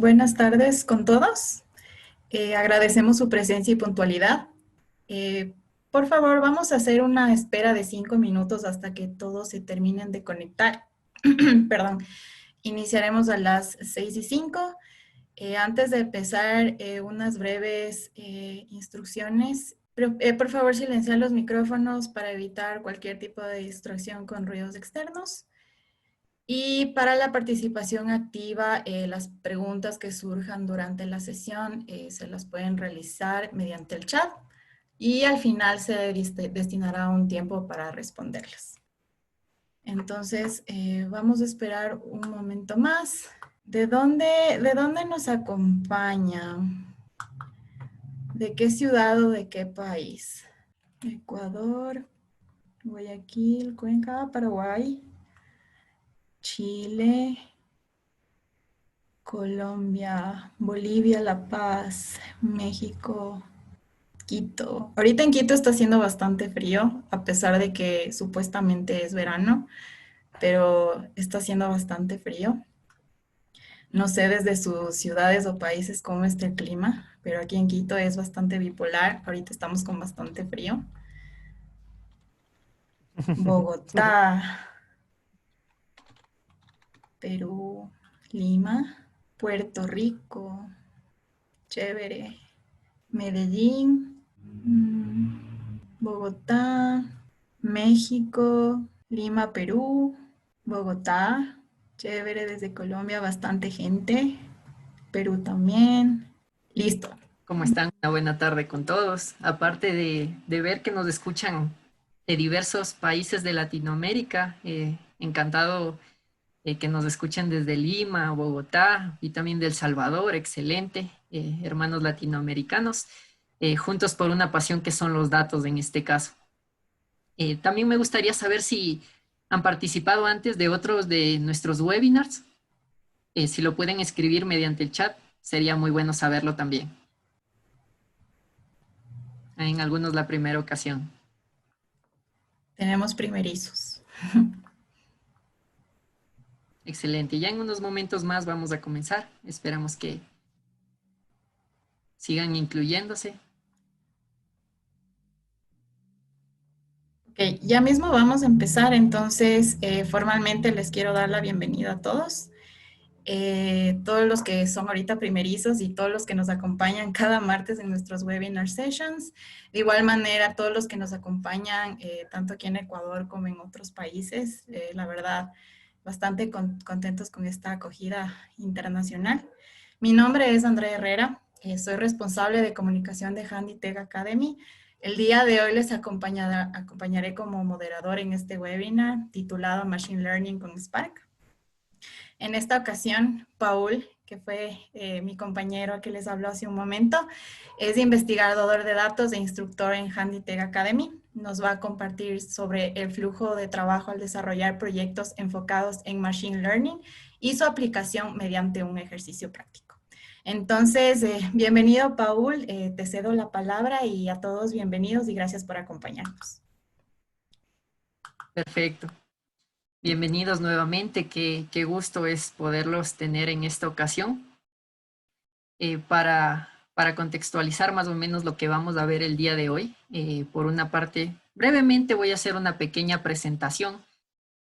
Buenas tardes con todos. Agradecemos su presencia y puntualidad. Eh, por favor, vamos a hacer una espera de 5 minutos hasta que todos se terminen de conectar. Perdón. Iniciaremos a las 6:05. Antes de empezar, unas breves instrucciones. Por favor, silenciar los micrófonos para evitar cualquier tipo de distracción con ruidos externos. Y para la participación activa, las preguntas que surjan durante la sesión se las pueden realizar mediante el chat y al final se destinará un tiempo para responderlas. Entonces, vamos a esperar un momento más. ¿De dónde nos acompaña? ¿De qué ciudad o de qué país? Ecuador, Guayaquil, Cuenca, Paraguay, Chile, Colombia, Bolivia, La Paz, México, Quito. Ahorita en Quito está haciendo bastante frío, a pesar de que supuestamente es verano, pero está haciendo bastante frío. No sé desde sus ciudades o países cómo está el clima, pero aquí en Quito es bastante bipolar. Ahorita estamos con bastante frío. Bogotá, Perú, Lima, Puerto Rico, chévere. Medellín, Bogotá, México, Lima, Perú, Bogotá, chévere desde Colombia, bastante gente, Perú también. Listo. ¿Cómo están? Una buena tarde con todos. Aparte de ver que nos escuchan de diversos países de Latinoamérica, encantado que nos escuchen desde Lima, Bogotá y también de El Salvador, excelente, hermanos latinoamericanos, juntos por una pasión que son los datos en este caso. También me gustaría saber si han participado antes de otros de nuestros webinars. Si lo pueden escribir mediante el chat, sería muy bueno saberlo también. En algunos la primera ocasión. Tenemos primerizos. Excelente. Ya en unos momentos más vamos a comenzar. Esperamos que sigan incluyéndose. Ok, ya mismo vamos a empezar, entonces formalmente les quiero dar la bienvenida a todos. Todos los que son ahorita primerizos y todos los que nos acompañan cada martes en nuestros webinar sessions. De igual manera, todos los que nos acompañan tanto aquí en Ecuador como en otros países. La verdad, bastante contentos con esta acogida internacional. Mi nombre es Andrea Herrera. Soy responsable de comunicación de Handitech Academy. El día de hoy les acompañaré como moderador en este webinar titulado Machine Learning con Spark. En esta ocasión, Paul, que fue mi compañero que les habló hace un momento, es investigador de datos e instructor en Handitech Academy. Nos va a compartir sobre el flujo de trabajo al desarrollar proyectos enfocados en Machine Learning y su aplicación mediante un ejercicio práctico. Entonces, bienvenido, Paul. Te cedo la palabra y a todos bienvenidos y gracias por acompañarnos. Perfecto. Bienvenidos nuevamente. Qué gusto es poderlos tener en esta ocasión. Para contextualizar más o menos lo que vamos a ver el día de hoy, por una parte, brevemente voy a hacer una pequeña presentación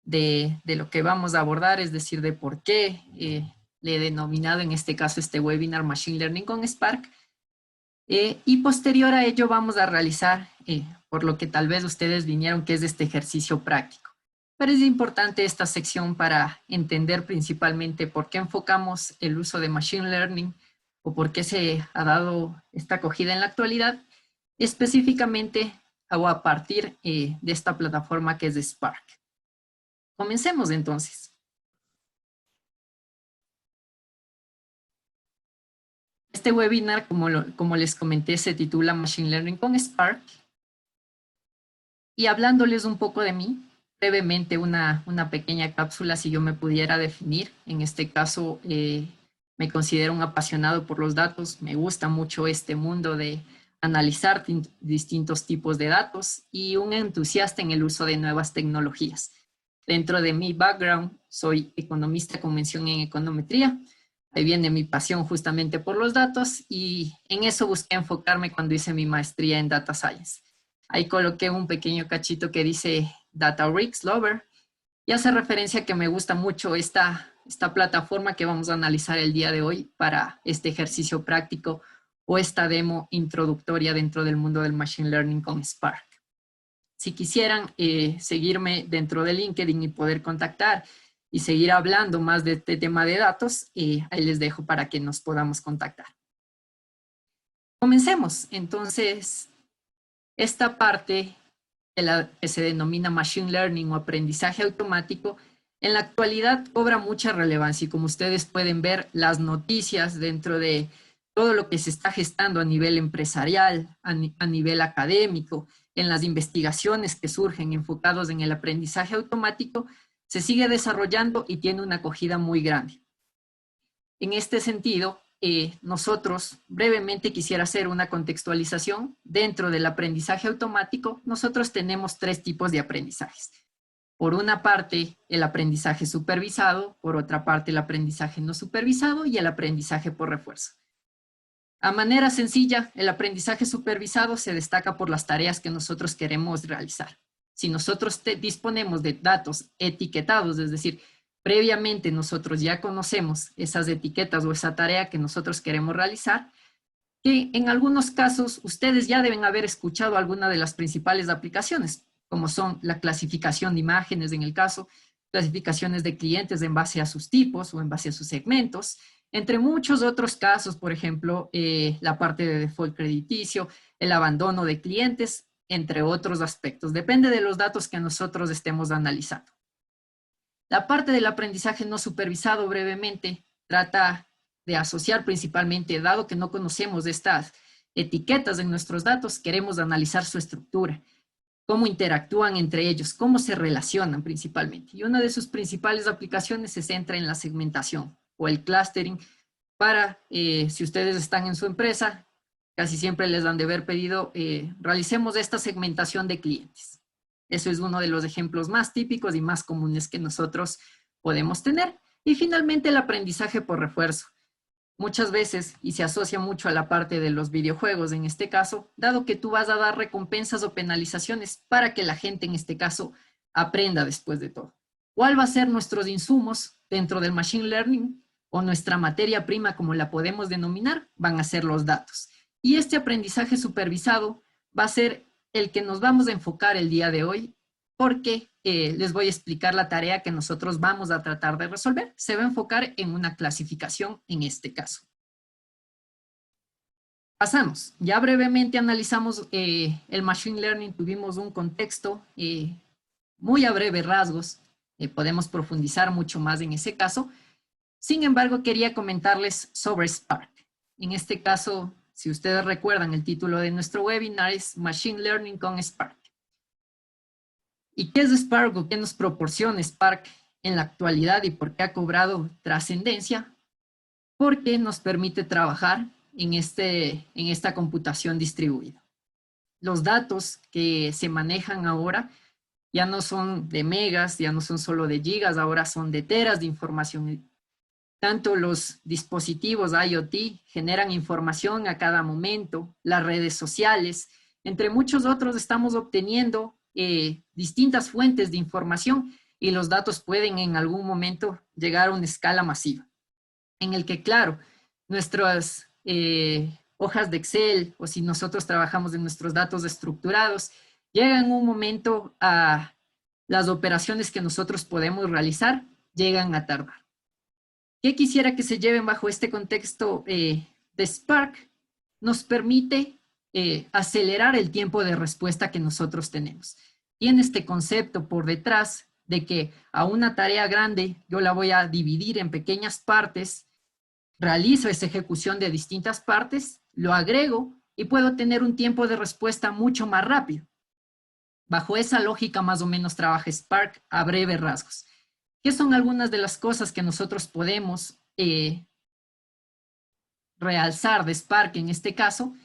de lo que vamos a abordar, es decir, de por qué le he denominado en este caso este webinar Machine Learning con Spark. Y posterior a ello vamos a realizar, por lo que tal vez ustedes vinieron, que es este ejercicio práctico. Pero es importante esta sección para entender principalmente por qué enfocamos el uso de Machine Learning o por qué se ha dado esta acogida en la actualidad, específicamente a partir de esta plataforma que es de Spark. Comencemos entonces. Este webinar, como les comenté, se titula Machine Learning con Spark. Y hablándoles un poco de mí, brevemente una pequeña cápsula si yo me pudiera definir. En este caso, me considero un apasionado por los datos. Me gusta mucho este mundo de analizar distintos tipos de datos y un entusiasta en el uso de nuevas tecnologías. Dentro de mi background, soy economista con mención en econometría. Ahí viene mi pasión justamente por los datos y en eso busqué enfocarme cuando hice mi maestría en Data Science. Ahí coloqué un pequeño cachito que dice Databricks Lover y hace referencia a que me gusta mucho esta plataforma que vamos a analizar el día de hoy para este ejercicio práctico o esta demo introductoria dentro del mundo del Machine Learning con Spark. Si quisieran seguirme dentro de LinkedIn y poder contactar y seguir hablando más de este tema de datos, ahí les dejo para que nos podamos contactar. Comencemos. Entonces, esta parte que se denomina Machine Learning o aprendizaje automático, en la actualidad cobra mucha relevancia y como ustedes pueden ver, las noticias dentro de todo lo que se está gestando a nivel empresarial, a nivel académico, en las investigaciones que surgen enfocados en el aprendizaje automático, se sigue desarrollando y tiene una acogida muy grande. En este sentido, nosotros brevemente quisiera hacer una contextualización. Dentro del aprendizaje automático, nosotros tenemos 3 tipos de aprendizajes. Por una parte, el aprendizaje supervisado, por otra parte, el aprendizaje no supervisado y el aprendizaje por refuerzo. A manera sencilla, el aprendizaje supervisado se destaca por las tareas que nosotros queremos realizar. Si nosotros disponemos de datos etiquetados, es decir, previamente nosotros ya conocemos esas etiquetas o esa tarea que nosotros queremos realizar, que en algunos casos ustedes ya deben haber escuchado alguna de las principales aplicaciones, como son la clasificación de imágenes en el caso, clasificaciones de clientes en base a sus tipos o en base a sus segmentos, entre muchos otros casos, por ejemplo, la parte de default crediticio, el abandono de clientes, entre otros aspectos. Depende de los datos que nosotros estemos analizando. La parte del aprendizaje no supervisado, brevemente, trata de asociar principalmente, dado que no conocemos estas etiquetas en nuestros datos, queremos analizar su estructura, cómo interactúan entre ellos, cómo se relacionan principalmente. Y una de sus principales aplicaciones se centra en la segmentación o el clustering para, si ustedes están en su empresa, casi siempre les han de haber pedido, realicemos esta segmentación de clientes. Eso es uno de los ejemplos más típicos y más comunes que nosotros podemos tener. Y finalmente el aprendizaje por refuerzo. Muchas veces, y se asocia mucho a la parte de los videojuegos en este caso, dado que tú vas a dar recompensas o penalizaciones para que la gente en este caso aprenda después de todo. ¿Cuál va a ser nuestros insumos dentro del Machine Learning o nuestra materia prima, como la podemos denominar? Van a ser los datos. Y este aprendizaje supervisado va a ser el que nos vamos a enfocar el día de hoy, porque les voy a explicar la tarea que nosotros vamos a tratar de resolver. Se va a enfocar en una clasificación en este caso. Pasamos. Ya brevemente analizamos el Machine Learning, tuvimos un contexto muy a breves rasgos. Podemos profundizar mucho más en ese caso. Sin embargo, quería comentarles sobre Spark. En este caso, si ustedes recuerdan, el título de nuestro webinar es Machine Learning con Spark. ¿Y qué es Spark o qué nos proporciona Spark en la actualidad y por qué ha cobrado trascendencia? Porque nos permite trabajar en esta computación distribuida. Los datos que se manejan ahora ya no son de megas, ya no son solo de gigas, ahora son de teras de información. Tanto los dispositivos IoT generan información a cada momento, las redes sociales, entre muchos otros estamos obteniendo distintas fuentes de información y los datos pueden en algún momento llegar a una escala masiva, en el que, claro, nuestras hojas de Excel o si nosotros trabajamos en nuestros datos estructurados, llegan un momento a las operaciones que nosotros podemos realizar, llegan a tardar. ¿Qué quisiera que se lleven bajo este contexto de Spark? Nos permite acelerar el tiempo de respuesta que nosotros tenemos. Tiene este concepto por detrás de que a una tarea grande yo la voy a dividir en pequeñas partes, realizo esa ejecución de distintas partes, lo agrego y puedo tener un tiempo de respuesta mucho más rápido. Bajo esa lógica más o menos trabaja Spark a breves rasgos. ¿Qué son algunas de las cosas que nosotros podemos realzar de Spark en este caso?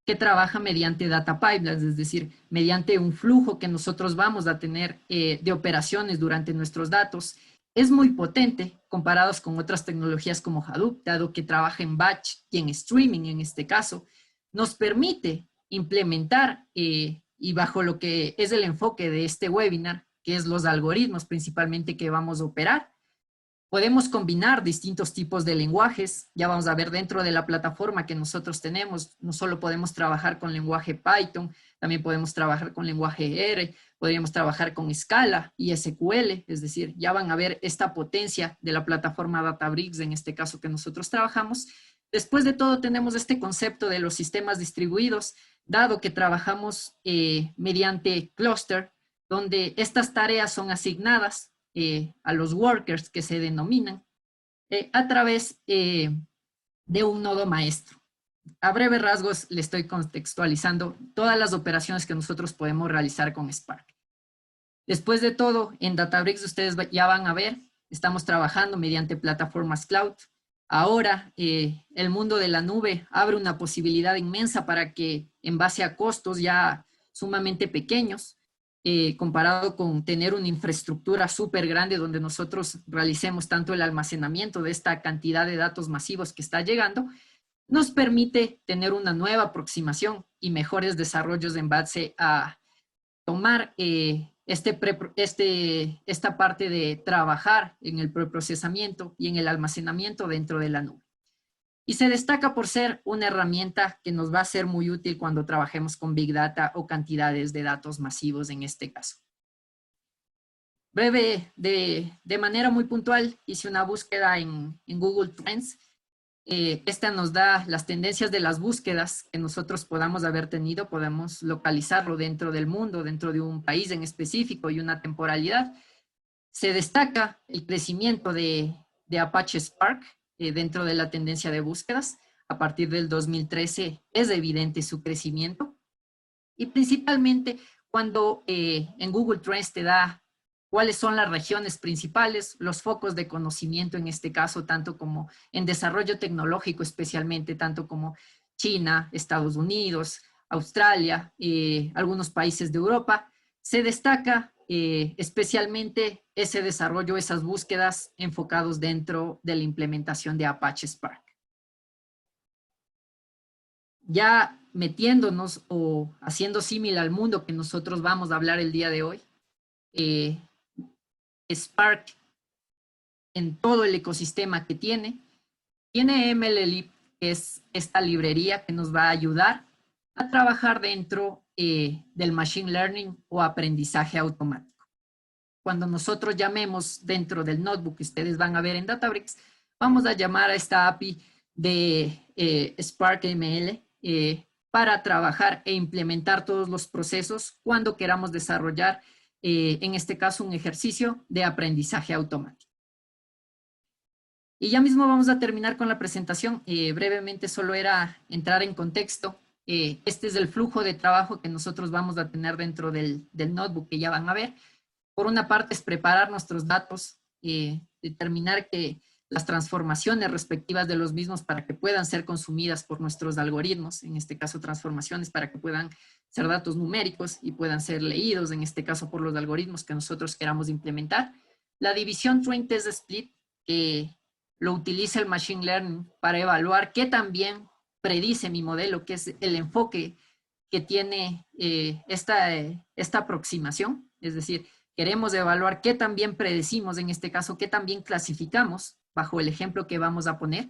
Que trabaja mediante data pipelines, es decir, mediante un flujo que nosotros vamos a tener de operaciones durante nuestros datos, es muy potente comparados con otras tecnologías como Hadoop, dado que trabaja en batch y en streaming en este caso, nos permite implementar y bajo lo que es el enfoque de este webinar, que es los algoritmos principalmente que vamos a operar. Podemos combinar distintos tipos de lenguajes. Ya vamos a ver dentro de la plataforma que nosotros tenemos, no solo podemos trabajar con lenguaje Python, también podemos trabajar con lenguaje R, podríamos trabajar con Scala y SQL, es decir, ya van a ver esta potencia de la plataforma Databricks, en este caso que nosotros trabajamos. Después de todo, tenemos este concepto de los sistemas distribuidos, dado que trabajamos mediante clúster, donde estas tareas son asignadas a los workers que se denominan a través de un nodo maestro. A breves rasgos le estoy contextualizando todas las operaciones que nosotros podemos realizar con Spark. Después de todo, en Databricks ustedes ya van a ver, estamos trabajando mediante plataformas cloud. Ahora, el mundo de la nube abre una posibilidad inmensa para que, en base a costos ya sumamente pequeños, comparado con tener una infraestructura súper grande donde nosotros realicemos tanto el almacenamiento de esta cantidad de datos masivos que está llegando, nos permite tener una nueva aproximación y mejores desarrollos en base a tomar esta parte de trabajar en el preprocesamiento y en el almacenamiento dentro de la nube. Y se destaca por ser una herramienta que nos va a ser muy útil cuando trabajemos con Big Data o cantidades de datos masivos en este caso. Breve, de manera muy puntual, hice una búsqueda en Google Trends. Esta nos da las tendencias de las búsquedas que nosotros podamos haber tenido, podemos localizarlo dentro del mundo, dentro de un país en específico y una temporalidad. Se destaca el crecimiento de Apache Spark dentro de la tendencia de búsquedas. A partir del 2013 es evidente su crecimiento y principalmente cuando en Google Trends te da cuáles son las regiones principales, los focos de conocimiento en este caso, tanto como en desarrollo tecnológico especialmente, tanto como China, Estados Unidos, Australia, algunos países de Europa, se destaca especialmente ese desarrollo, esas búsquedas enfocados dentro de la implementación de Apache Spark. Ya metiéndonos o haciendo símil al mundo que nosotros vamos a hablar el día de hoy, Spark en todo el ecosistema que tiene MLlib, que es esta librería que nos va a ayudar a trabajar dentro del Machine Learning o aprendizaje automático. Cuando nosotros llamemos dentro del notebook que ustedes van a ver en Databricks, vamos a llamar a esta API de Spark ML para trabajar e implementar todos los procesos cuando queramos desarrollar, en este caso, un ejercicio de aprendizaje automático. Y ya mismo vamos a terminar con la presentación. Brevemente solo era entrar en contexto. Este es el flujo de trabajo que nosotros vamos a tener dentro del notebook que ya van a ver. Por una parte es preparar nuestros datos, determinar que las transformaciones respectivas de los mismos para que puedan ser consumidas por nuestros algoritmos, en este caso transformaciones para que puedan ser datos numéricos y puedan ser leídos, en este caso por los algoritmos que nosotros queramos implementar. La división Train Test Split, que lo utiliza el Machine Learning para evaluar qué también predice mi modelo, que es el enfoque que tiene esta aproximación. Es decir, queremos evaluar qué también predecimos, en este caso, qué también clasificamos, bajo el ejemplo que vamos a poner.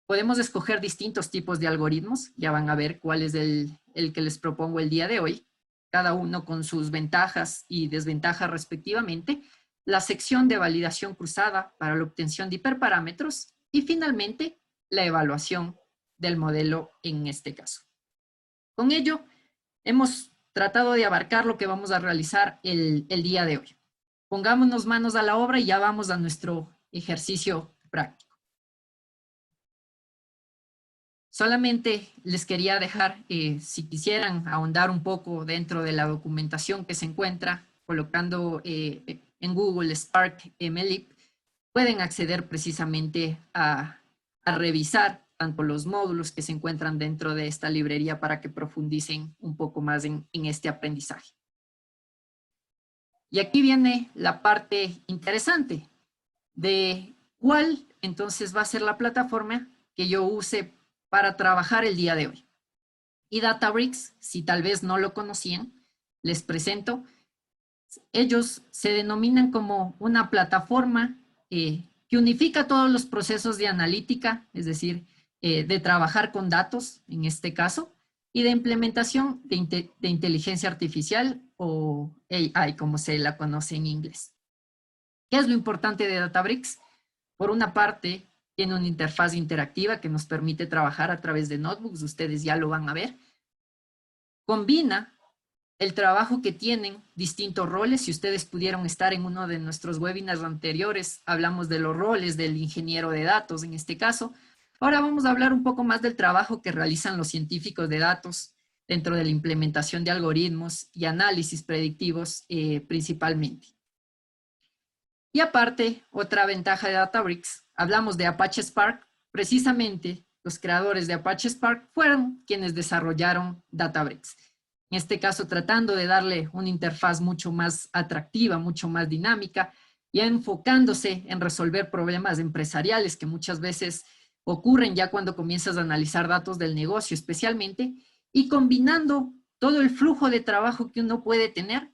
Podemos escoger distintos tipos de algoritmos. Ya van a ver cuál es el que les propongo el día de hoy, cada uno con sus ventajas y desventajas respectivamente. La sección de validación cruzada para la obtención de hiperparámetros y finalmente la evaluación del modelo en este caso. Con ello, hemos tratado de abarcar lo que vamos a realizar el día de hoy. Pongámonos manos a la obra y ya vamos a nuestro ejercicio práctico. Solamente les quería dejar, si quisieran ahondar un poco dentro de la documentación que se encuentra, colocando en Google Spark MLlib, pueden acceder precisamente a revisar tanto los módulos que se encuentran dentro de esta librería para que profundicen un poco más en este aprendizaje. Y aquí viene la parte interesante. de cuál entonces va a ser la plataforma que yo use para trabajar el día de hoy. Y Databricks, si tal vez no lo conocían, les presento. Ellos se denominan como una plataforma que unifica todos los procesos de analítica, es decir, de trabajar con datos, en este caso, y de implementación de inteligencia artificial o AI, como se la conoce en inglés. ¿Qué es lo importante de Databricks? Por una parte, tiene una interfaz interactiva que nos permite trabajar a través de notebooks, ustedes ya lo van a ver. Combina el trabajo que tienen distintos roles. Si ustedes pudieron estar en uno de nuestros webinars anteriores, hablamos de los roles del ingeniero de datos en este caso. Ahora vamos a hablar un poco más del trabajo que realizan los científicos de datos dentro de la implementación de algoritmos y análisis predictivos principalmente. Y aparte, otra ventaja de Databricks, hablamos de Apache Spark. Precisamente, los creadores de Apache Spark fueron quienes desarrollaron Databricks. En este caso, tratando de darle una interfaz mucho más atractiva, mucho más dinámica, y enfocándose en resolver problemas empresariales que muchas veces ocurren ya cuando comienzas a analizar datos del negocio especialmente, y combinando todo el flujo de trabajo que uno puede tener,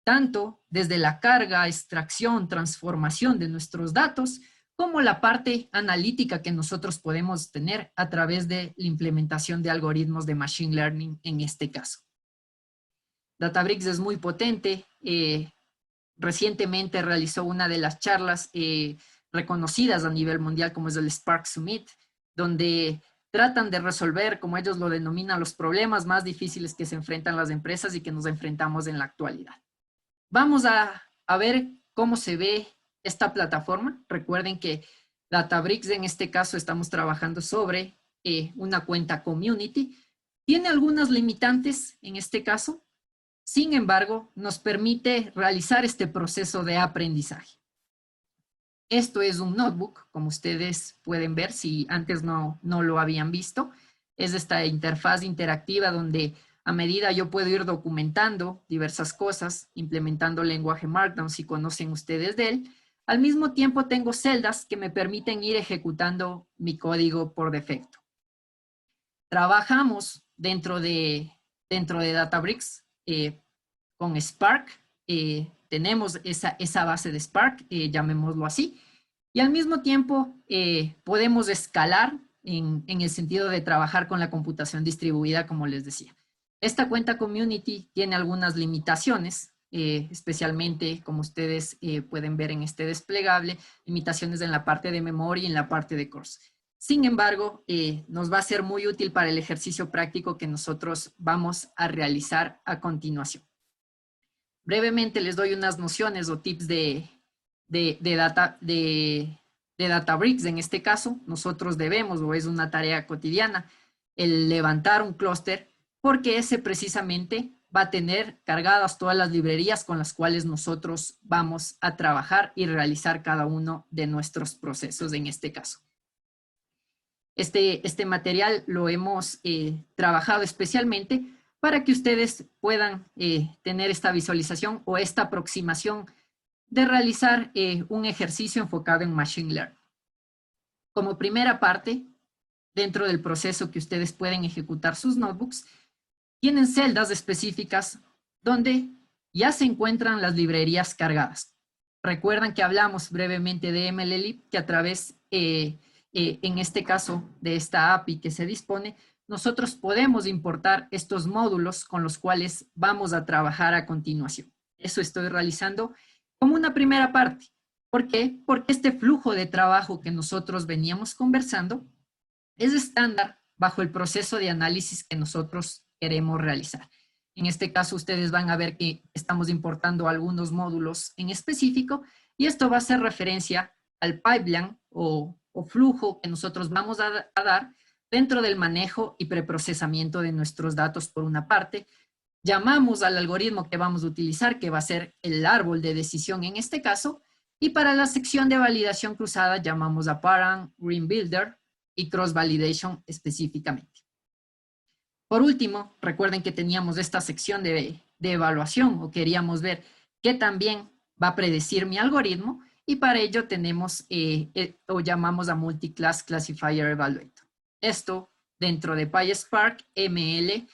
tanto desde la carga, extracción, transformación de nuestros datos, como la parte analítica que nosotros podemos tener a través de la implementación de algoritmos de Machine Learning en este caso. Databricks es muy potente. Recientemente realizó una de las charlas reconocidas a nivel mundial como es el Spark Summit, donde tratan de resolver, como ellos lo denominan, los problemas más difíciles que se enfrentan las empresas y que nos enfrentamos en la actualidad. Vamos a ver cómo se ve esta plataforma. Recuerden que Databricks, en este caso, estamos trabajando sobre una cuenta community. Tiene algunas limitantes en este caso. Sin embargo, nos permite realizar este proceso de aprendizaje. Esto es un notebook, como ustedes pueden ver, si antes no lo habían visto. Es esta interfaz interactiva donde a medida yo puedo ir documentando diversas cosas, implementando lenguaje Markdown si conocen ustedes de él. Al mismo tiempo tengo celdas que me permiten ir ejecutando mi código por defecto. Trabajamos dentro de Databricks con Spark. Tenemos esa base de Spark, llamémoslo así. Y al mismo tiempo podemos escalar en el sentido de trabajar con la computación distribuida, como les decía. Esta cuenta community tiene algunas limitaciones, especialmente como ustedes pueden ver en este desplegable, limitaciones en la parte de memoria y en la parte de course. Sin embargo, nos va a ser muy útil para el ejercicio práctico que nosotros vamos a realizar a continuación. Brevemente les doy unas nociones o tips de Databricks. En este caso, nosotros debemos, o es una tarea cotidiana, el levantar un clúster, porque ese precisamente va a tener cargadas todas las librerías con las cuales nosotros vamos a trabajar y realizar cada uno de nuestros procesos en este caso. Este material lo hemos trabajado especialmente para que ustedes puedan tener esta visualización o esta aproximación de realizar un ejercicio enfocado en Machine Learning. Como primera parte, dentro del proceso que ustedes pueden ejecutar sus notebooks, tienen celdas específicas donde ya se encuentran las librerías cargadas. Recuerdan que hablamos brevemente de MLlib, que a través, en este caso, de esta API que se dispone, nosotros podemos importar estos módulos con los cuales vamos a trabajar a continuación. Eso estoy realizando como una primera parte. ¿Por qué? Porque este flujo de trabajo que nosotros veníamos conversando es estándar bajo el proceso de análisis que nosotros queremos realizar. En este caso, ustedes van a ver que estamos importando algunos módulos en específico y esto va a hacer referencia al pipeline o flujo que nosotros vamos a dar dentro del manejo y preprocesamiento de nuestros datos por una parte. Llamamos al algoritmo que vamos a utilizar, que va a ser el árbol de decisión en este caso, y para la sección de validación cruzada llamamos a Parent, Green Builder y Cross Validation específicamente. Por último, recuerden que teníamos esta sección de evaluación o queríamos ver qué también va a predecir mi algoritmo Y para ello tenemos o llamamos a Multiclass Classifier Evaluator. Esto dentro de PySpark ML,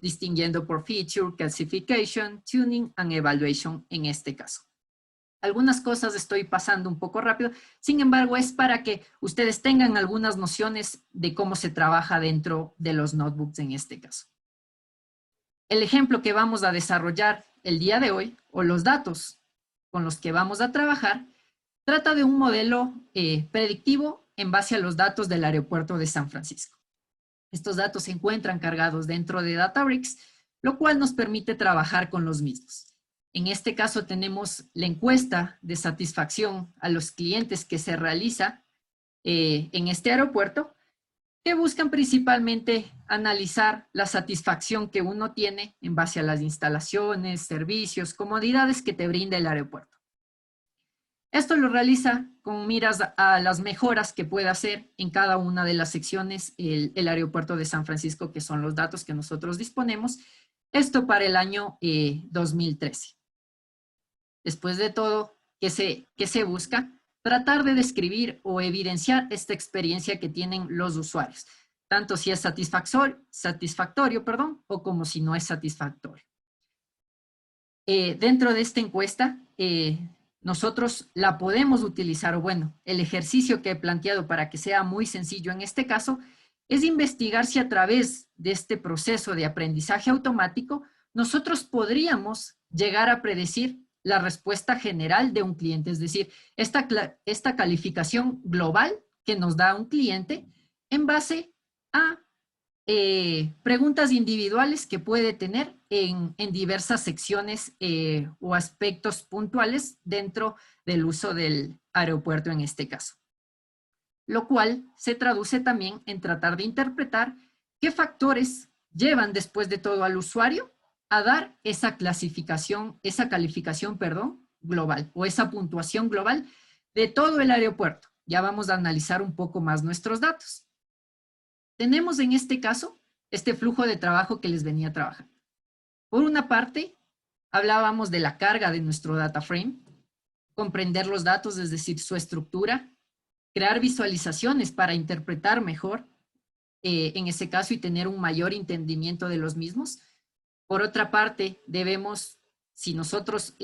distinguiendo por Feature, Classification, Tuning and Evaluation en este caso. Algunas cosas estoy pasando un poco rápido, sin embargo es para que ustedes tengan algunas nociones de cómo se trabaja dentro de los notebooks en este caso. El ejemplo que vamos a desarrollar el día de hoy, o los datos con los que vamos a trabajar, trata de un modelo predictivo en base a los datos del aeropuerto de San Francisco. Estos datos se encuentran cargados dentro de Databricks, lo cual nos permite trabajar con los mismos. En este caso tenemos la encuesta de satisfacción a los clientes que se realiza en este aeropuerto, que buscan principalmente analizar la satisfacción que uno tiene en base a las instalaciones, servicios, comodidades que te brinda el aeropuerto. Esto lo realiza con miras a las mejoras que puede hacer en cada una de las secciones el aeropuerto de San Francisco, que son los datos que nosotros disponemos. Esto para el año 2013. Después de todo, ¿qué se busca? Tratar de describir o evidenciar esta experiencia que tienen los usuarios, tanto si es satisfactorio, o como si no es satisfactorio. Dentro de esta encuesta, nosotros la podemos utilizar, o bueno, el ejercicio que he planteado para que sea muy sencillo en este caso, es investigar si a través de este proceso de aprendizaje automático, nosotros podríamos llegar a predecir la respuesta general de un cliente, es decir, esta calificación global que nos da un cliente en base a preguntas individuales que puede tener en diversas secciones o aspectos puntuales dentro del uso del aeropuerto en este caso. Lo cual se traduce también en tratar de interpretar qué factores llevan después de todo al usuario a dar esa calificación global o esa puntuación global de todo el aeropuerto. Ya vamos a analizar un poco más nuestros datos. Tenemos en este caso este flujo de trabajo que les venía trabajando. Por una parte, hablábamos de la carga de nuestro data frame, comprender los datos, es decir, su estructura, crear visualizaciones para interpretar mejor en ese caso y tener un mayor entendimiento de los mismos. Por otra parte, debemos, si nosotros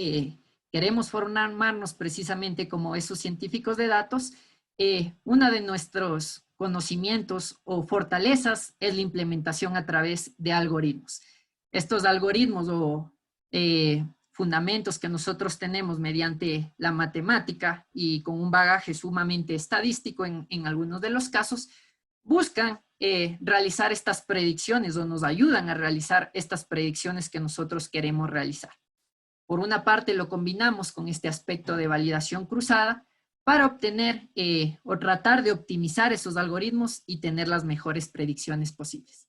queremos formarnos precisamente como esos científicos de datos, una de nuestros conocimientos o fortalezas es la implementación a través de algoritmos. Estos algoritmos o fundamentos que nosotros tenemos mediante la matemática y con un bagaje sumamente estadístico en algunos de los casos, buscan realizar estas predicciones o nos ayudan a realizar estas predicciones que nosotros queremos realizar. Por una parte lo combinamos con este aspecto de validación cruzada para obtener o tratar de optimizar esos algoritmos y tener las mejores predicciones posibles.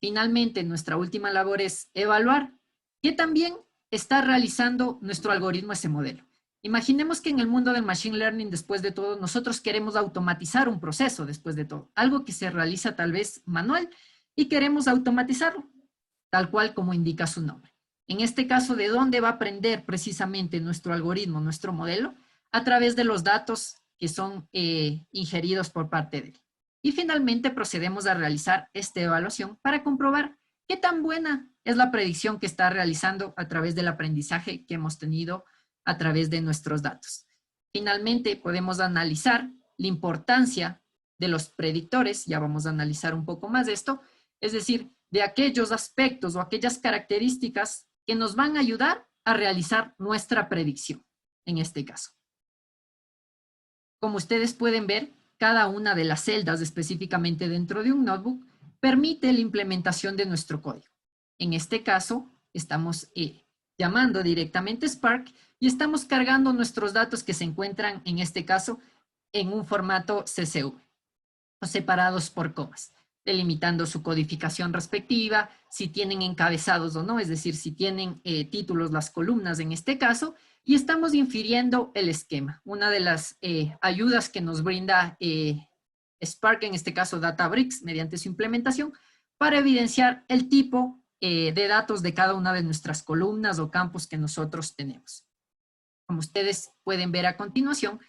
Finalmente, nuestra última labor es evaluar qué también está realizando nuestro algoritmo ese modelo. Imaginemos que en el mundo del Machine Learning, después de todo, nosotros queremos automatizar un proceso, después de todo. Algo que se realiza tal vez manual y queremos automatizarlo, tal cual como indica su nombre. En este caso, ¿de dónde va a aprender precisamente nuestro algoritmo, nuestro modelo? A través de los datos que son ingeridos por parte de él. Y finalmente procedemos a realizar esta evaluación para comprobar qué tan buena es la predicción que está realizando a través del aprendizaje que hemos tenido a través de nuestros datos. Finalmente, podemos analizar la importancia de los predictores, ya vamos a analizar un poco más de esto, es decir, de aquellos aspectos o aquellas características que nos van a ayudar a realizar nuestra predicción, en este caso. Como ustedes pueden ver, cada una de las celdas específicamente dentro de un notebook permite la implementación de nuestro código. En este caso, estamos llamando directamente Spark y estamos cargando nuestros datos que se encuentran, en este caso, en un formato CSV, o separados por comas, delimitando su codificación respectiva, si tienen encabezados o no, es decir, si tienen títulos las columnas en este caso, y estamos infiriendo el esquema. Una de las ayudas que nos brinda Spark, en este caso Databricks, mediante su implementación, para evidenciar el tipo de datos de cada una de nuestras columnas o campos que nosotros tenemos. como ustedes pueden ver a continuación,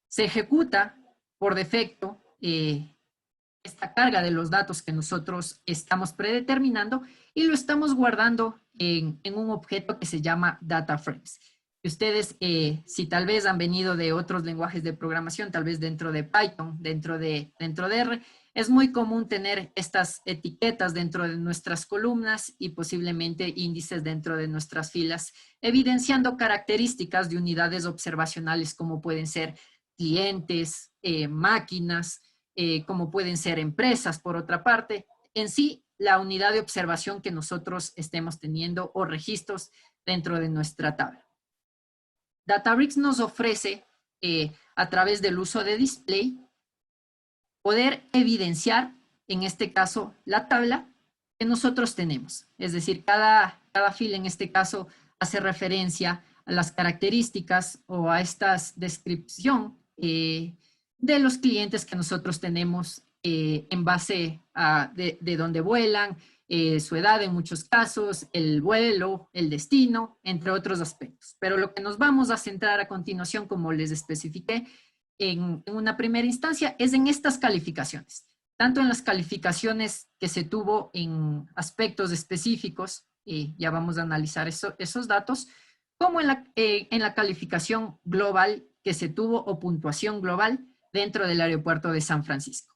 se ejecuta por defecto esta carga de los datos que nosotros estamos predeterminando y lo estamos guardando en un objeto que se llama data frames. Y ustedes, si tal vez han venido de otros lenguajes de programación, tal vez dentro de Python, dentro de R, es muy común tener estas etiquetas dentro de nuestras columnas y posiblemente índices dentro de nuestras filas, evidenciando características de unidades observacionales como pueden ser clientes, máquinas, como pueden ser empresas, por otra parte. En sí, la unidad de observación que nosotros estemos teniendo o registros dentro de nuestra tabla. Databricks nos ofrece, a través del uso de display, poder evidenciar, en este caso, la tabla que nosotros tenemos. Es decir, cada fila en este caso hace referencia a las características o a esta descripción de los clientes que nosotros tenemos en base a de dónde vuelan, su edad en muchos casos, el vuelo, el destino, entre otros aspectos. Pero lo que nos vamos a centrar a continuación, como les especifiqué en una primera instancia, es en estas calificaciones. Tanto en las calificaciones que se tuvo en aspectos específicos, ya vamos a analizar esos datos, como en la calificación global que se tuvo o puntuación global dentro del aeropuerto de San Francisco.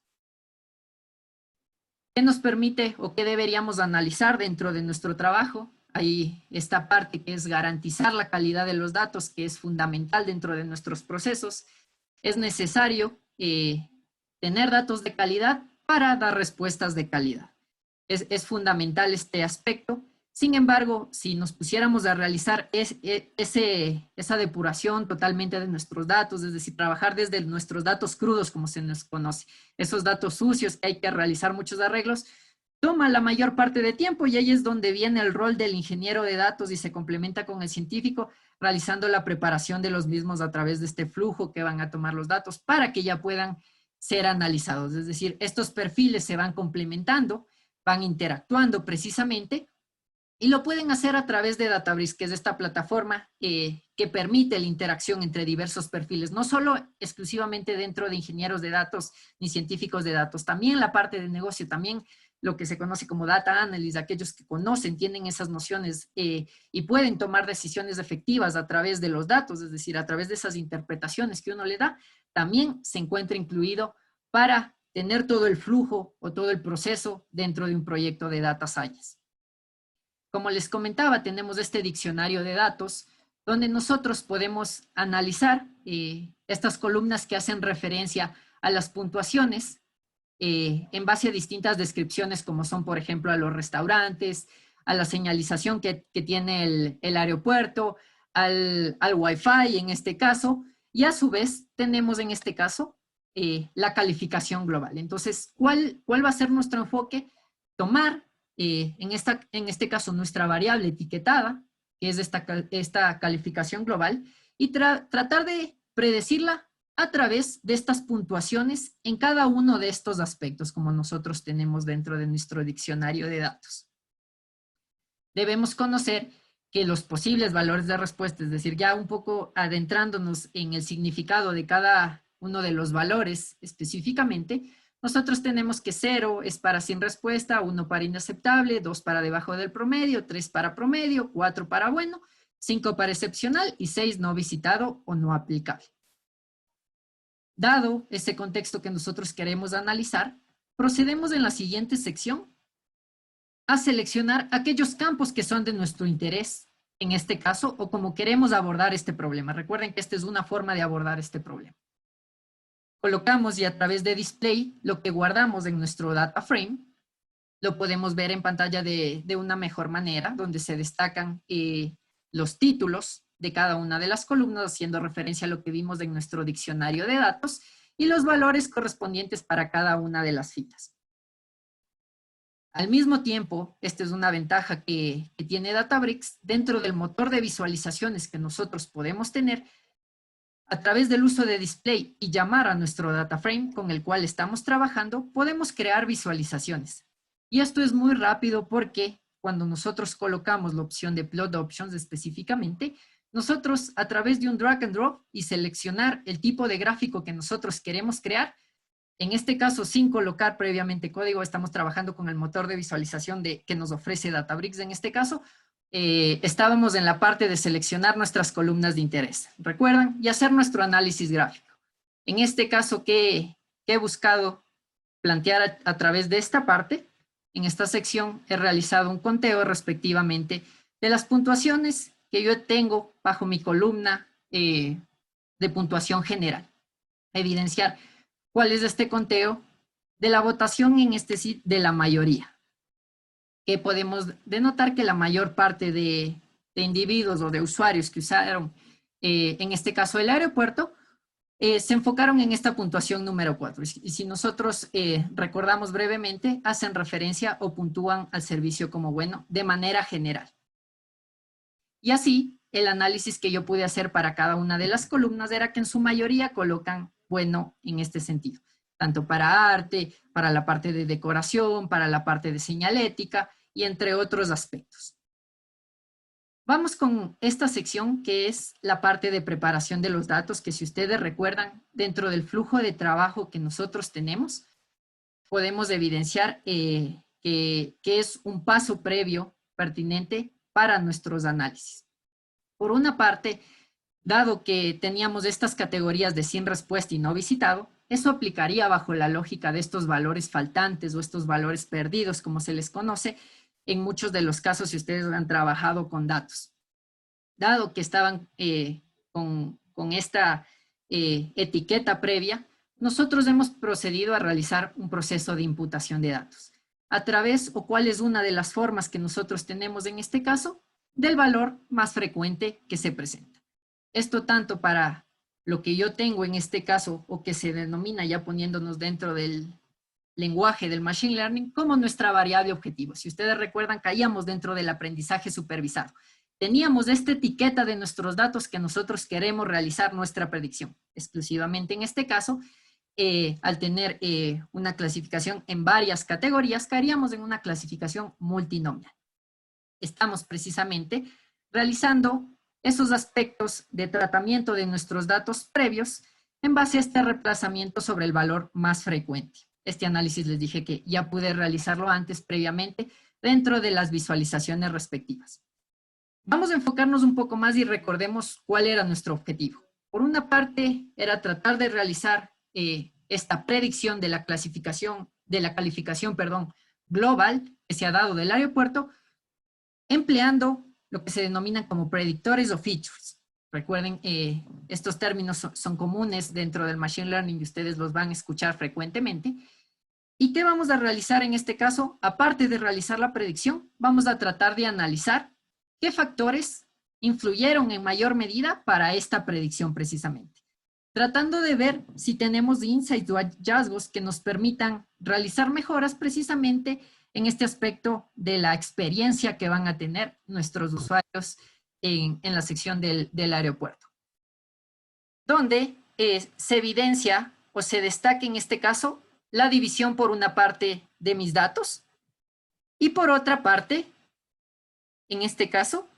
¿Qué nos permite o qué deberíamos analizar dentro de nuestro trabajo? Hay esta parte que es garantizar la calidad de los datos, que es fundamental dentro de nuestros procesos. Es necesario tener datos de calidad para dar respuestas de calidad. Es fundamental este aspecto. Sin embargo, si nos pusiéramos a realizar esa depuración totalmente de nuestros datos, es decir, trabajar desde nuestros datos crudos, como se nos conoce, esos datos sucios que hay que realizar muchos arreglos, toma la mayor parte de tiempo y ahí es donde viene el rol del ingeniero de datos y se complementa con el científico realizando la preparación de los mismos a través de este flujo que van a tomar los datos para que ya puedan ser analizados. Es decir, estos perfiles se van complementando, van interactuando precisamente y lo pueden hacer a través de Databricks, que es esta plataforma que permite la interacción entre diversos perfiles, no solo exclusivamente dentro de ingenieros de datos ni científicos de datos, también la parte de negocio, también lo que se conoce como data analyst, aquellos que conocen, tienen esas nociones y pueden tomar decisiones efectivas a través de los datos, es decir, a través de esas interpretaciones que uno le da, también se encuentra incluido para tener todo el flujo o todo el proceso dentro de un proyecto de data science. Como les comentaba, tenemos este diccionario de datos donde nosotros podemos analizar estas columnas que hacen referencia a las puntuaciones en base a distintas descripciones como son, por ejemplo, a los restaurantes, a la señalización que tiene el aeropuerto, al Wi-Fi en este caso, y a su vez tenemos en este caso la calificación global. Entonces, ¿cuál va a ser nuestro enfoque? Tomar en este caso nuestra variable etiquetada, que es esta calificación global, y tratar de predecirla a través de estas puntuaciones en cada uno de estos aspectos, como nosotros tenemos dentro de nuestro diccionario de datos. Debemos conocer que los posibles valores de respuesta, es decir, ya un poco adentrándonos en el significado de cada uno de los valores específicamente, nosotros tenemos que 0 es para sin respuesta, 1 para inaceptable, 2 para debajo del promedio, 3 para promedio, 4 para bueno, 5 para excepcional y 6 no visitado o no aplicable. Dado ese contexto que nosotros queremos analizar, procedemos en la siguiente sección a seleccionar aquellos campos que son de nuestro interés en este caso o como queremos abordar este problema. Recuerden que esta es una forma de abordar este problema. Colocamos y a través de display lo que guardamos en nuestro data frame, lo podemos ver en pantalla de una mejor manera, donde se destacan los títulos de cada una de las columnas, haciendo referencia a lo que vimos en nuestro diccionario de datos, y los valores correspondientes para cada una de las filas. Al mismo tiempo, esta es una ventaja que tiene Databricks, dentro del motor de visualizaciones que nosotros podemos tener, a través del uso de display y llamar a nuestro data frame con el cual estamos trabajando, podemos crear visualizaciones. Y esto es muy rápido porque cuando nosotros colocamos la opción de Plot Options específicamente, nosotros a través de un drag and drop y seleccionar el tipo de gráfico que nosotros queremos crear, en este caso sin colocar previamente código, estamos trabajando con el motor de visualización que nos ofrece Databricks en este caso, estábamos en la parte de seleccionar nuestras columnas de interés, ¿recuerdan? Y hacer nuestro análisis gráfico. En este caso, ¿qué he buscado plantear a través de esta parte? En esta sección he realizado un conteo respectivamente de las puntuaciones que yo tengo bajo mi columna de puntuación general. Evidenciar cuál es este conteo de la votación en este sitio de la mayoría. Que podemos denotar que la mayor parte de individuos o de usuarios que usaron, en este caso el aeropuerto, se enfocaron en esta puntuación número 4. Y si nosotros recordamos brevemente, hacen referencia o puntúan al servicio como bueno de manera general. Y así, el análisis que yo pude hacer para cada una de las columnas era que en su mayoría colocan bueno en este sentido. Tanto para arte, para la parte de decoración, para la parte de señalética y entre otros aspectos. Vamos con esta sección que es la parte de preparación de los datos, que si ustedes recuerdan, dentro del flujo de trabajo que nosotros tenemos, podemos evidenciar que es un paso previo pertinente para nuestros análisis. Por una parte, dado que teníamos estas categorías de sin respuesta y no visitado, eso aplicaría bajo la lógica de estos valores faltantes o estos valores perdidos, como se les conoce, en muchos de los casos si ustedes han trabajado con datos. Dado que estaban con esta etiqueta previa, nosotros hemos procedido a realizar un proceso de imputación de datos. ¿A través o cuál es una de las formas que nosotros tenemos en este caso? Del valor más frecuente que se presenta. Esto tanto para lo que yo tengo en este caso o que se denomina ya poniéndonos dentro del lenguaje del Machine Learning como nuestra variable objetivo. Si ustedes recuerdan, caíamos dentro del aprendizaje supervisado. Teníamos esta etiqueta de nuestros datos que nosotros queremos realizar nuestra predicción. Exclusivamente en este caso, al tener una clasificación en varias categorías, caeríamos en una clasificación multinomial. Estamos precisamente realizando esos aspectos de tratamiento de nuestros datos previos en base a este reemplazamiento sobre el valor más frecuente. Este análisis les dije que ya pude realizarlo antes previamente dentro de las visualizaciones respectivas. Vamos a enfocarnos un poco más y recordemos cuál era nuestro objetivo. Por una parte, era tratar de realizar esta predicción de la calificación global que se ha dado del aeropuerto, empleando lo que se denominan como predictores o features. Recuerden, estos términos son comunes dentro del Machine Learning y ustedes los van a escuchar frecuentemente. ¿Y qué vamos a realizar en este caso? Aparte de realizar la predicción, vamos a tratar de analizar qué factores influyeron en mayor medida para esta predicción precisamente. Tratando de ver si tenemos insights o hallazgos que nos permitan realizar mejoras precisamente en este aspecto de la experiencia que van a tener nuestros usuarios en la sección del aeropuerto. Donde se evidencia o se destaca en este caso la división por una parte de mis datos y por otra parte, en este caso,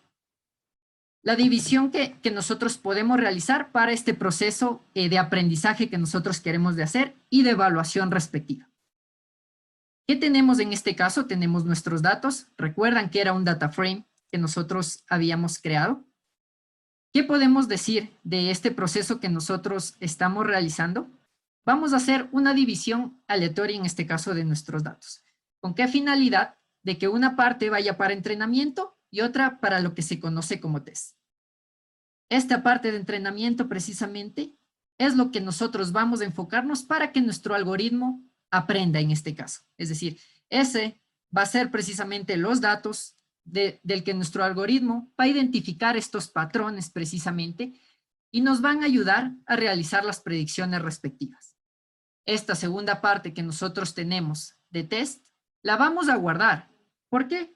la división que nosotros podemos realizar para este proceso de aprendizaje que nosotros queremos de hacer y de evaluación respectiva. ¿Qué tenemos en este caso? Tenemos nuestros datos. Recuerdan que era un data frame que nosotros habíamos creado. ¿Qué podemos decir de este proceso que nosotros estamos realizando? Vamos a hacer una división aleatoria en este caso de nuestros datos. ¿Con qué finalidad? De que una parte vaya para entrenamiento y otra para lo que se conoce como test. Esta parte de entrenamiento precisamente es lo que nosotros vamos a enfocarnos para que nuestro algoritmo aprenda en este caso. Es decir, ese va a ser precisamente los datos del que nuestro algoritmo va a identificar estos patrones precisamente y nos van a ayudar a realizar las predicciones respectivas. Esta segunda parte que nosotros tenemos de test, la vamos a guardar. ¿Por qué?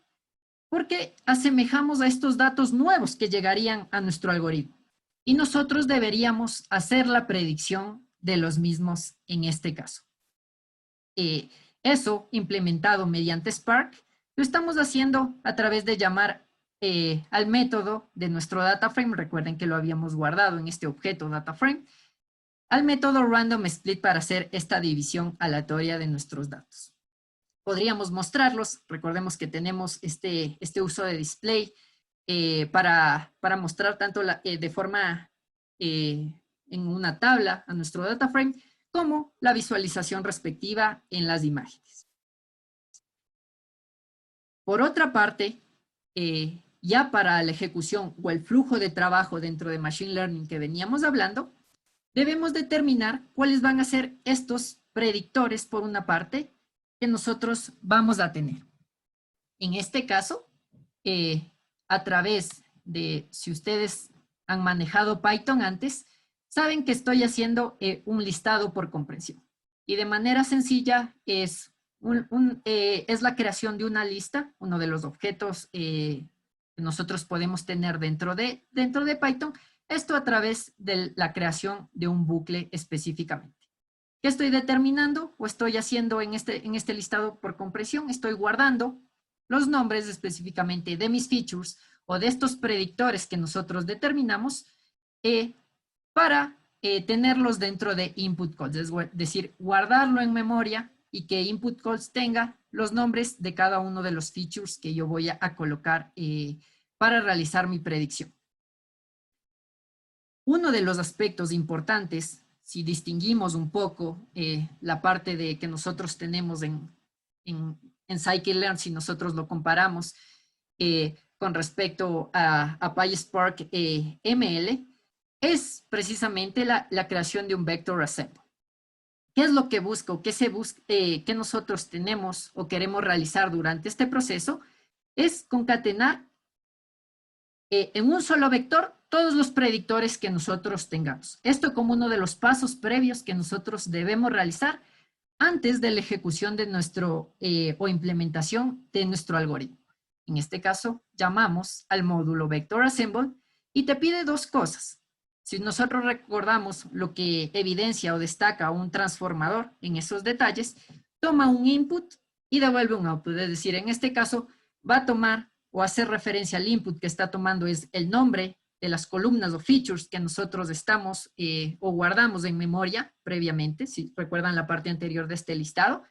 Porque asemejamos a estos datos nuevos que llegarían a nuestro algoritmo. Y nosotros deberíamos hacer la predicción de los mismos en este caso. Eso implementado mediante Spark, lo estamos haciendo a través de llamar al método de nuestro data frame, recuerden que lo habíamos guardado en este objeto data frame, al método random split para hacer esta división aleatoria de nuestros datos. Podríamos mostrarlos, recordemos que tenemos este uso de display para mostrar tanto de forma en una tabla a nuestro data frame, como la visualización respectiva en las imágenes. Por otra parte, ya para la ejecución o el flujo de trabajo dentro de Machine Learning que veníamos hablando, debemos determinar cuáles van a ser estos predictores, por una parte, que nosotros vamos a tener. En este caso, a través de, si ustedes han manejado Python antes, saben que estoy haciendo un listado por comprensión. Y de manera sencilla es la creación de una lista, uno de los objetos que nosotros podemos tener dentro de Python, esto a través de la creación de un bucle específicamente. ¿Qué estoy determinando o estoy haciendo en este listado por compresión? Estoy guardando los nombres específicamente de mis features o de estos predictores que nosotros determinamos para tenerlos dentro de input calls, es decir, guardarlo en memoria y que input calls tenga los nombres de cada uno de los features que yo voy a colocar para realizar mi predicción. Uno de los aspectos importantes, si distinguimos un poco la parte de que nosotros tenemos en Scikit-learn, si nosotros lo comparamos con respecto a PySpark ML, es precisamente la creación de un vector assemble. ¿Qué es lo que busco? ¿Qué nosotros tenemos o queremos realizar durante este proceso? Es concatenar en un solo vector todos los predictores que nosotros tengamos. Esto como uno de los pasos previos que nosotros debemos realizar antes de la ejecución de o implementación de nuestro algoritmo. En este caso, llamamos al módulo Vector Assemble y te pide dos cosas. Si nosotros recordamos lo que evidencia o destaca un transformador en esos detalles, toma un input y devuelve un output. Es decir, en este caso, va a tomar o hacer referencia al input que está tomando es el nombre de las columnas o features que nosotros estamos o guardamos en memoria previamente, si recuerdan la parte anterior de este listado,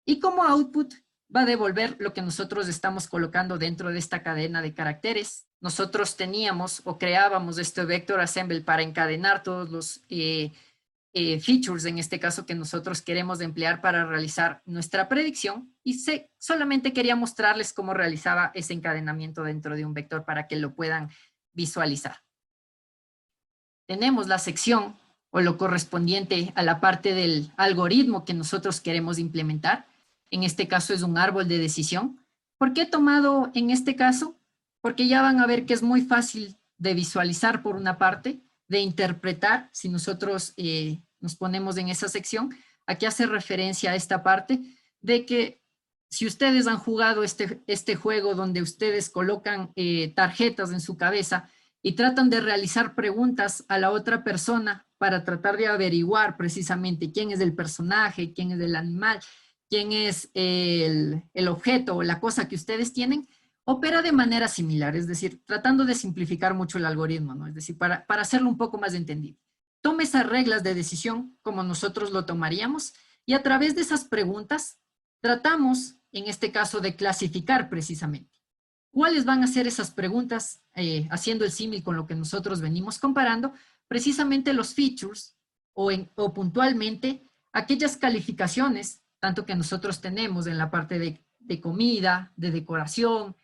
y como output va a devolver lo que nosotros estamos colocando dentro de esta cadena de caracteres. Nosotros teníamos o creábamos este vector assemble para encadenar todos los features, en este caso, que nosotros queremos emplear para realizar nuestra predicción, y solamente quería mostrarles cómo realizaba ese encadenamiento dentro de un vector para que lo puedan visualizar. Tenemos la sección o lo correspondiente a la parte del algoritmo que nosotros queremos implementar. En este caso es un árbol de decisión. ¿Por qué he tomado en este caso? Porque ya van a ver que es muy fácil de visualizar por una parte, de interpretar, si nosotros nos ponemos en esa sección. Aquí hace referencia a esta parte de que si ustedes han jugado este juego donde ustedes colocan tarjetas en su cabeza y tratan de realizar preguntas a la otra persona para tratar de averiguar precisamente quién es el personaje, quién es el animal, quién es el objeto o la cosa que ustedes tienen, opera de manera similar, es decir, tratando de simplificar mucho el algoritmo, ¿no? Es decir, para hacerlo un poco más entendible. Tome esas reglas de decisión como nosotros lo tomaríamos y a través de esas preguntas tratamos, en este caso, de clasificar precisamente. ¿Cuáles van a ser esas preguntas, haciendo el símil con lo que nosotros venimos comparando? Precisamente los features o puntualmente aquellas calificaciones, tanto que nosotros tenemos en la parte de comida, de decoración,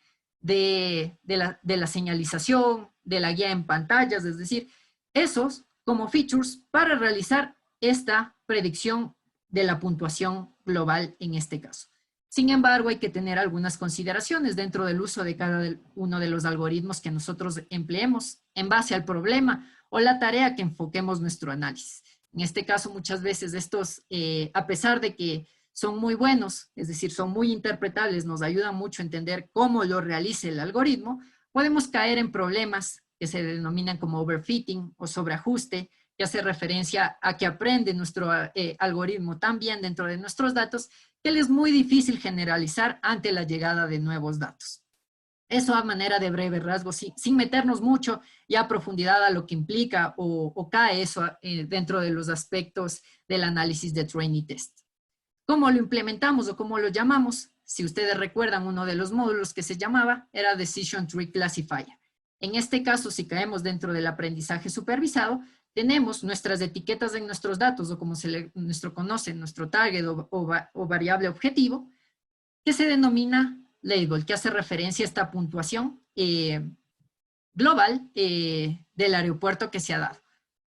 de la señalización, de la guía en pantallas, es decir, esos como features para realizar esta predicción de la puntuación global en este caso. Sin embargo, hay que tener algunas consideraciones dentro del uso de cada uno de los algoritmos que nosotros empleemos en base al problema o la tarea que enfoquemos nuestro análisis. En este caso, muchas veces estos, a pesar de que son muy buenos, es decir, son muy interpretables, nos ayudan mucho a entender cómo lo realice el algoritmo, podemos caer en problemas que se denominan como overfitting o sobreajuste, que hace referencia a que aprende nuestro algoritmo tan bien dentro de nuestros datos que le es muy difícil generalizar ante la llegada de nuevos datos. Eso a manera de breve rasgo, sin meternos mucho ya a profundidad a lo que implica o cae eso dentro de los aspectos del análisis de trainee test. ¿Cómo lo implementamos o cómo lo llamamos? Si ustedes recuerdan, uno de los módulos que se llamaba era Decision Tree Classifier. En este caso, si caemos dentro del aprendizaje supervisado, tenemos nuestras etiquetas en nuestros datos, o como nuestro conoce, nuestro target o variable objetivo, que se denomina label, que hace referencia a esta puntuación global del aeropuerto que se ha dado.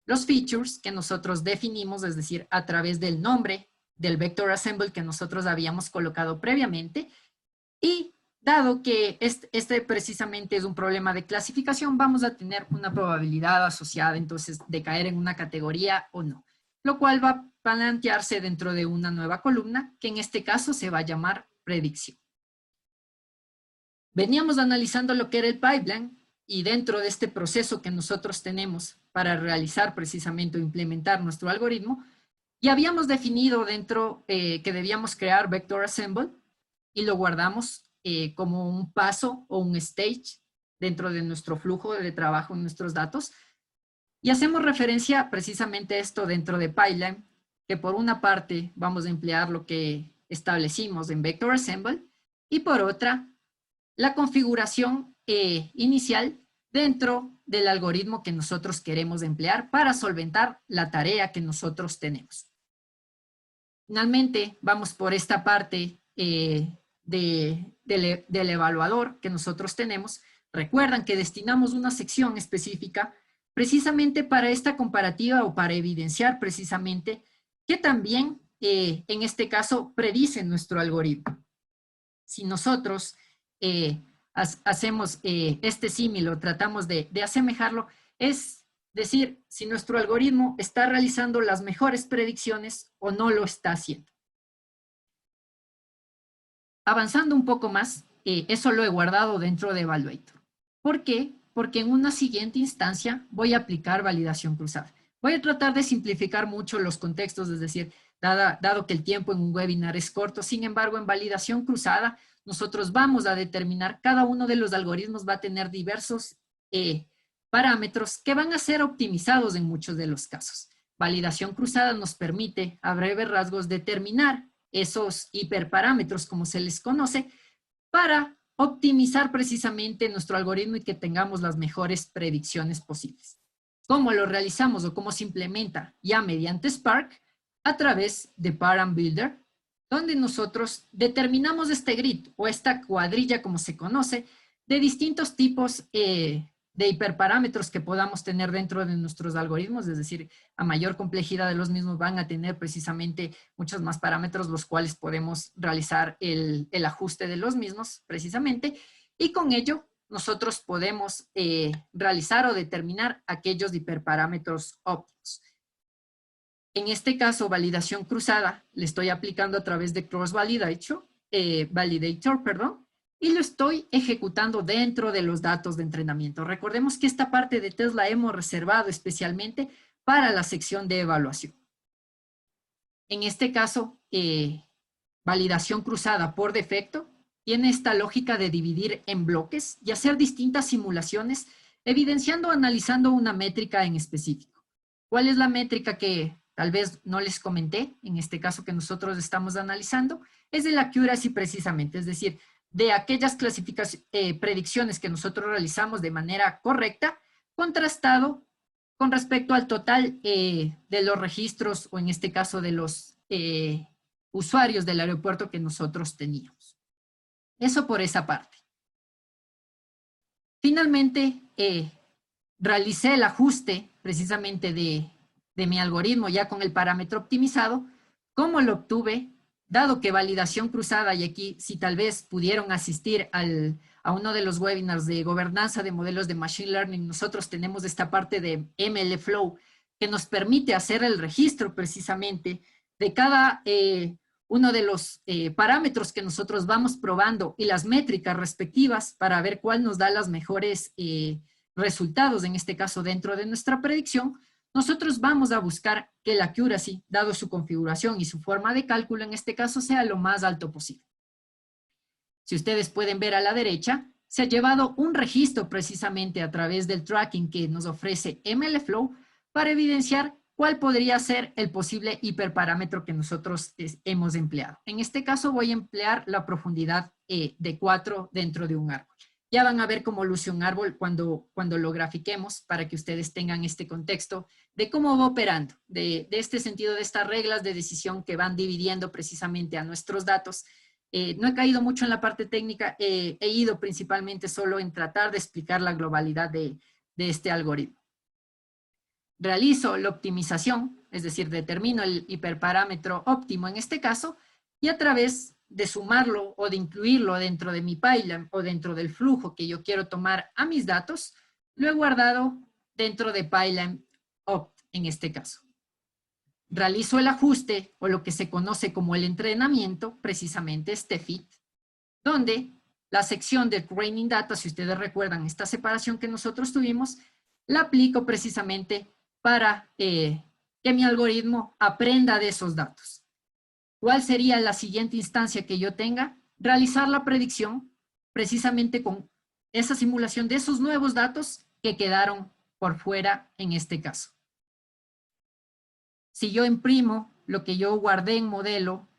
Los features que nosotros definimos, es decir, a través del nombre del vector assemble que nosotros habíamos colocado previamente, y dado que este precisamente es un problema de clasificación, vamos a tener una probabilidad asociada entonces de caer en una categoría o no, lo cual va a plantearse dentro de una nueva columna que en este caso se va a llamar predicción. Veníamos analizando lo que era el pipeline y dentro de este proceso que nosotros tenemos para realizar precisamente o implementar nuestro algoritmo, ya habíamos definido dentro que debíamos crear vector assemble y lo guardamos como un paso o un stage dentro de nuestro flujo de trabajo en nuestros datos. Y hacemos referencia precisamente a esto dentro de pipeline, que por una parte vamos a emplear lo que establecimos en vector assemble y por otra la configuración inicial dentro del algoritmo que nosotros queremos emplear para solventar la tarea que nosotros tenemos. Finalmente, vamos por esta parte del evaluador que nosotros tenemos. Recuerdan que destinamos una sección específica precisamente para esta comparativa o para evidenciar precisamente que también, en este caso, predice nuestro algoritmo. Si nosotros hacemos este símil o tratamos de asemejarlo, es decir, si nuestro algoritmo está realizando las mejores predicciones o no lo está haciendo. Avanzando un poco más, eso lo he guardado dentro de Evaluator. ¿Por qué? Porque en una siguiente instancia voy a aplicar validación cruzada. Voy a tratar de simplificar mucho los contextos, es decir, dado que el tiempo en un webinar es corto, sin embargo, en validación cruzada, nosotros vamos a determinar, cada uno de los algoritmos va a tener diversos parámetros que van a ser optimizados en muchos de los casos. Validación cruzada nos permite, a breves rasgos, determinar esos hiperparámetros, como se les conoce, para optimizar precisamente nuestro algoritmo y que tengamos las mejores predicciones posibles. ¿Cómo lo realizamos o cómo se implementa? Ya mediante Spark, a través de Param Builder, donde nosotros determinamos este grid o esta cuadrilla, como se conoce, de distintos tipos de hiperparámetros que podamos tener dentro de nuestros algoritmos, es decir, a mayor complejidad de los mismos van a tener precisamente muchos más parámetros, los cuales podemos realizar el ajuste de los mismos precisamente, y con ello nosotros podemos realizar o determinar aquellos hiperparámetros óptimos. En este caso, validación cruzada, le estoy aplicando a través de Cross Validator, y lo estoy ejecutando dentro de los datos de entrenamiento. Recordemos que esta parte de test la hemos reservado especialmente para la sección de evaluación. En este caso, validación cruzada por defecto tiene esta lógica de dividir en bloques y hacer distintas simulaciones, evidenciando o analizando una métrica en específico. ¿Cuál es la métrica que tal vez no les comenté, en este caso que nosotros estamos analizando? Es de la accuracy precisamente, es decir, de aquellas predicciones que nosotros realizamos de manera correcta, contrastado con respecto al total de los registros, o en este caso de los usuarios del aeropuerto que nosotros teníamos. Eso por esa parte. Finalmente, realicé el ajuste precisamente de mi algoritmo ya con el parámetro optimizado. ¿Cómo lo obtuve? Dado que validación cruzada, y aquí si tal vez pudieron asistir a uno de los webinars de gobernanza de modelos de Machine Learning, nosotros tenemos esta parte de MLflow que nos permite hacer el registro precisamente de cada uno de los parámetros que nosotros vamos probando y las métricas respectivas para ver cuál nos da los mejores resultados, en este caso dentro de nuestra predicción. Nosotros vamos a buscar que la accuracy, dado su configuración y su forma de cálculo, en este caso sea lo más alto posible. Si ustedes pueden ver a la derecha, se ha llevado un registro precisamente a través del tracking que nos ofrece MLflow para evidenciar cuál podría ser el posible hiperparámetro que nosotros hemos empleado. En este caso voy a emplear la profundidad de 4 dentro de un árbol. Ya van a ver cómo luce un árbol cuando lo grafiquemos para que ustedes tengan este contexto de cómo va operando, de este sentido, de estas reglas de decisión que van dividiendo precisamente a nuestros datos. No he caído mucho en la parte técnica, he ido principalmente solo en tratar de explicar la globalidad de este algoritmo. Realizo la optimización, es decir, determino el hiperparámetro óptimo en este caso, y a través de sumarlo o de incluirlo dentro de mi pipeline o dentro del flujo que yo quiero tomar a mis datos, lo he guardado dentro de pipeline opt en este caso. Realizo el ajuste o lo que se conoce como el entrenamiento, precisamente este fit, donde la sección de training data, si ustedes recuerdan esta separación que nosotros tuvimos, la aplico precisamente para que mi algoritmo aprenda de esos datos. ¿Cuál sería la siguiente instancia que yo tenga? Realizar la predicción precisamente con esa simulación de esos nuevos datos que quedaron por fuera en este caso. Si yo imprimo lo que yo guardé en modelo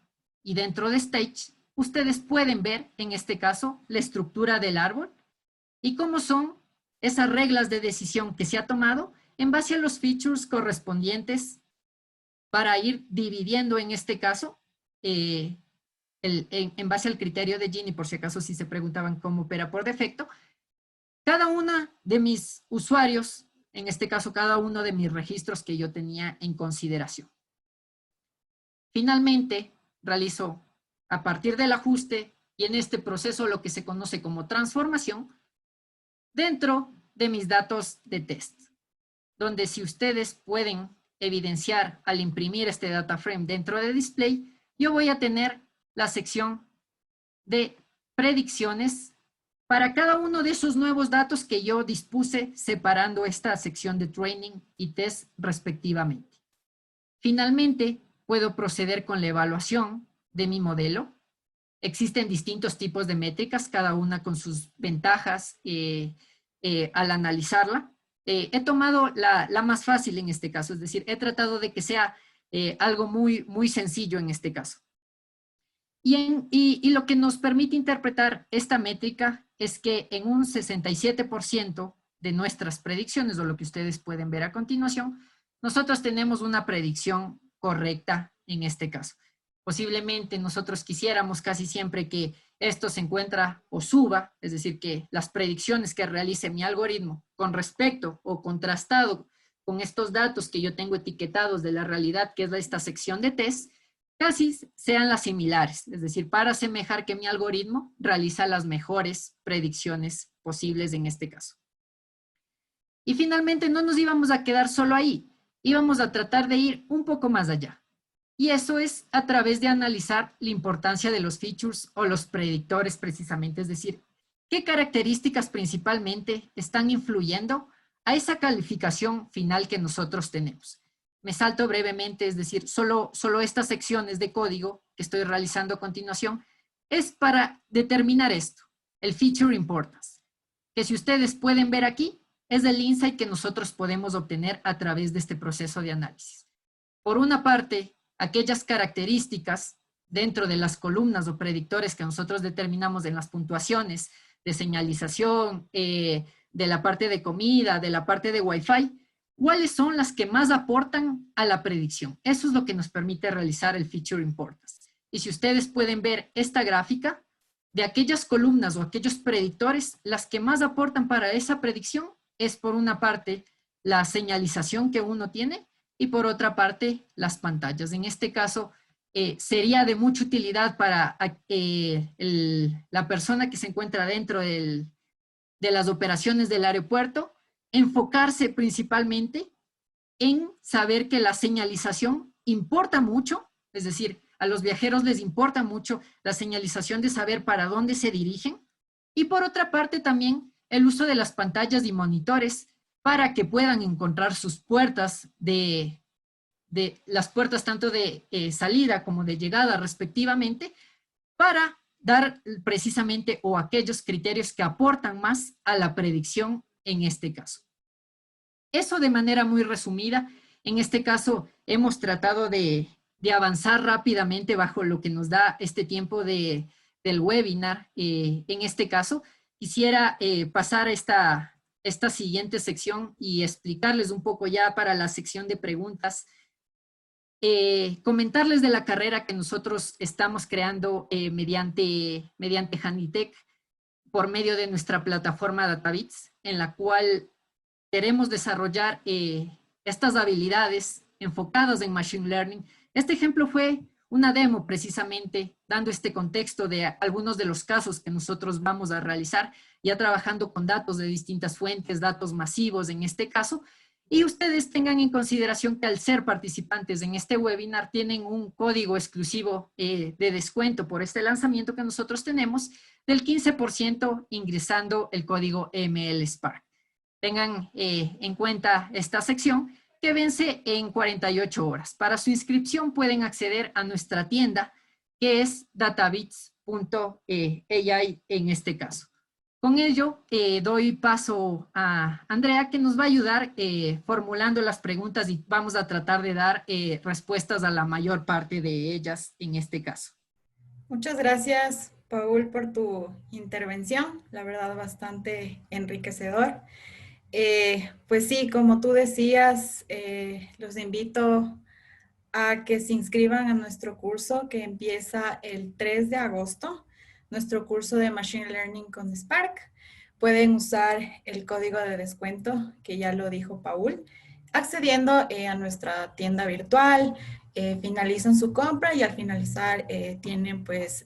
y dentro de Stage, ustedes pueden ver en este caso la estructura del árbol y cómo son esas reglas de decisión que se ha tomado en base a los features correspondientes para ir dividiendo en este caso en base al criterio de Gini, por si acaso si se preguntaban cómo opera por defecto, cada una de mis usuarios, en este caso cada uno de mis registros que yo tenía en consideración. Finalmente, realizo a partir del ajuste y en este proceso lo que se conoce como transformación dentro de mis datos de test, donde si ustedes pueden evidenciar al imprimir este data frame dentro de display, yo voy a tener la sección de predicciones para cada uno de esos nuevos datos que yo dispuse separando esta sección de training y test respectivamente. Finalmente, puedo proceder con la evaluación de mi modelo. Existen distintos tipos de métricas, cada una con sus ventajas al analizarla. He tomado la más fácil en este caso, es decir, he tratado de que sea algo muy sencillo en este caso. Y lo que nos permite interpretar esta métrica es que en un 67% de nuestras predicciones, o lo que ustedes pueden ver a continuación, nosotros tenemos una predicción correcta en este caso. Posiblemente nosotros quisiéramos casi siempre que esto se encuentra o suba, es decir, que las predicciones que realice mi algoritmo con respecto o contrastado con estos datos que yo tengo etiquetados de la realidad, que es esta sección de test, casi sean las similares, es decir, para asemejar que mi algoritmo realiza las mejores predicciones posibles en este caso. Y finalmente no nos íbamos a quedar solo ahí, íbamos a tratar de ir un poco más allá. Y eso es a través de analizar la importancia de los features o los predictores precisamente, es decir, qué características principalmente están influyendo a esa calificación final que nosotros tenemos. Me salto brevemente, es decir, solo estas secciones de código que estoy realizando a continuación es para determinar esto, el feature importance, que si ustedes pueden ver aquí, es el insight que nosotros podemos obtener a través de este proceso de análisis. Por una parte, aquellas características dentro de las columnas o predictores que nosotros determinamos en las puntuaciones de señalización, de la parte de comida, de la parte de Wi-Fi, ¿cuáles son las que más aportan a la predicción? Eso es lo que nos permite realizar el feature importance. Y si ustedes pueden ver esta gráfica, de aquellas columnas o aquellos predictores, las que más aportan para esa predicción es por una parte la señalización que uno tiene y por otra parte las pantallas. En este caso, sería de mucha utilidad para la persona que se encuentra dentro de las operaciones del aeropuerto, enfocarse principalmente en saber que la señalización importa mucho, es decir, a los viajeros les importa mucho la señalización de saber para dónde se dirigen, y por otra parte también el uso de las pantallas y monitores para que puedan encontrar sus puertas las puertas tanto de salida como de llegada respectivamente, para dar precisamente o aquellos criterios que aportan más a la predicción en este caso. Eso de manera muy resumida. En este caso hemos tratado de avanzar rápidamente bajo lo que nos da este tiempo del webinar. En este caso, quisiera pasar esta siguiente sección y explicarles un poco ya para la sección de preguntas. Comentarles de la carrera que nosotros estamos creando mediante Handitech por medio de nuestra plataforma DataBits, en la cual queremos desarrollar estas habilidades enfocadas en Machine Learning. Este ejemplo fue una demo precisamente dando este contexto de algunos de los casos que nosotros vamos a realizar, ya trabajando con datos de distintas fuentes, datos masivos en este caso, y ustedes tengan en consideración que al ser participantes en este webinar tienen un código exclusivo de descuento por este lanzamiento que nosotros tenemos del 15% ingresando el código MLSpark. Tengan en cuenta esta sección que vence en 48 horas. Para su inscripción pueden acceder a nuestra tienda que es databits.ai en este caso. Con ello, doy paso a Andrea, que nos va a ayudar formulando las preguntas y vamos a tratar de dar respuestas a la mayor parte de ellas en este caso. Muchas gracias, Paul, por tu intervención. La verdad, bastante enriquecedor. Pues sí, como tú decías, los invito a que se inscriban a nuestro curso que empieza el 3 de agosto. Nuestro curso de Machine Learning con Spark. Pueden usar el código de descuento, que ya lo dijo Paul, accediendo a nuestra tienda virtual, finalizan su compra y al finalizar tienen pues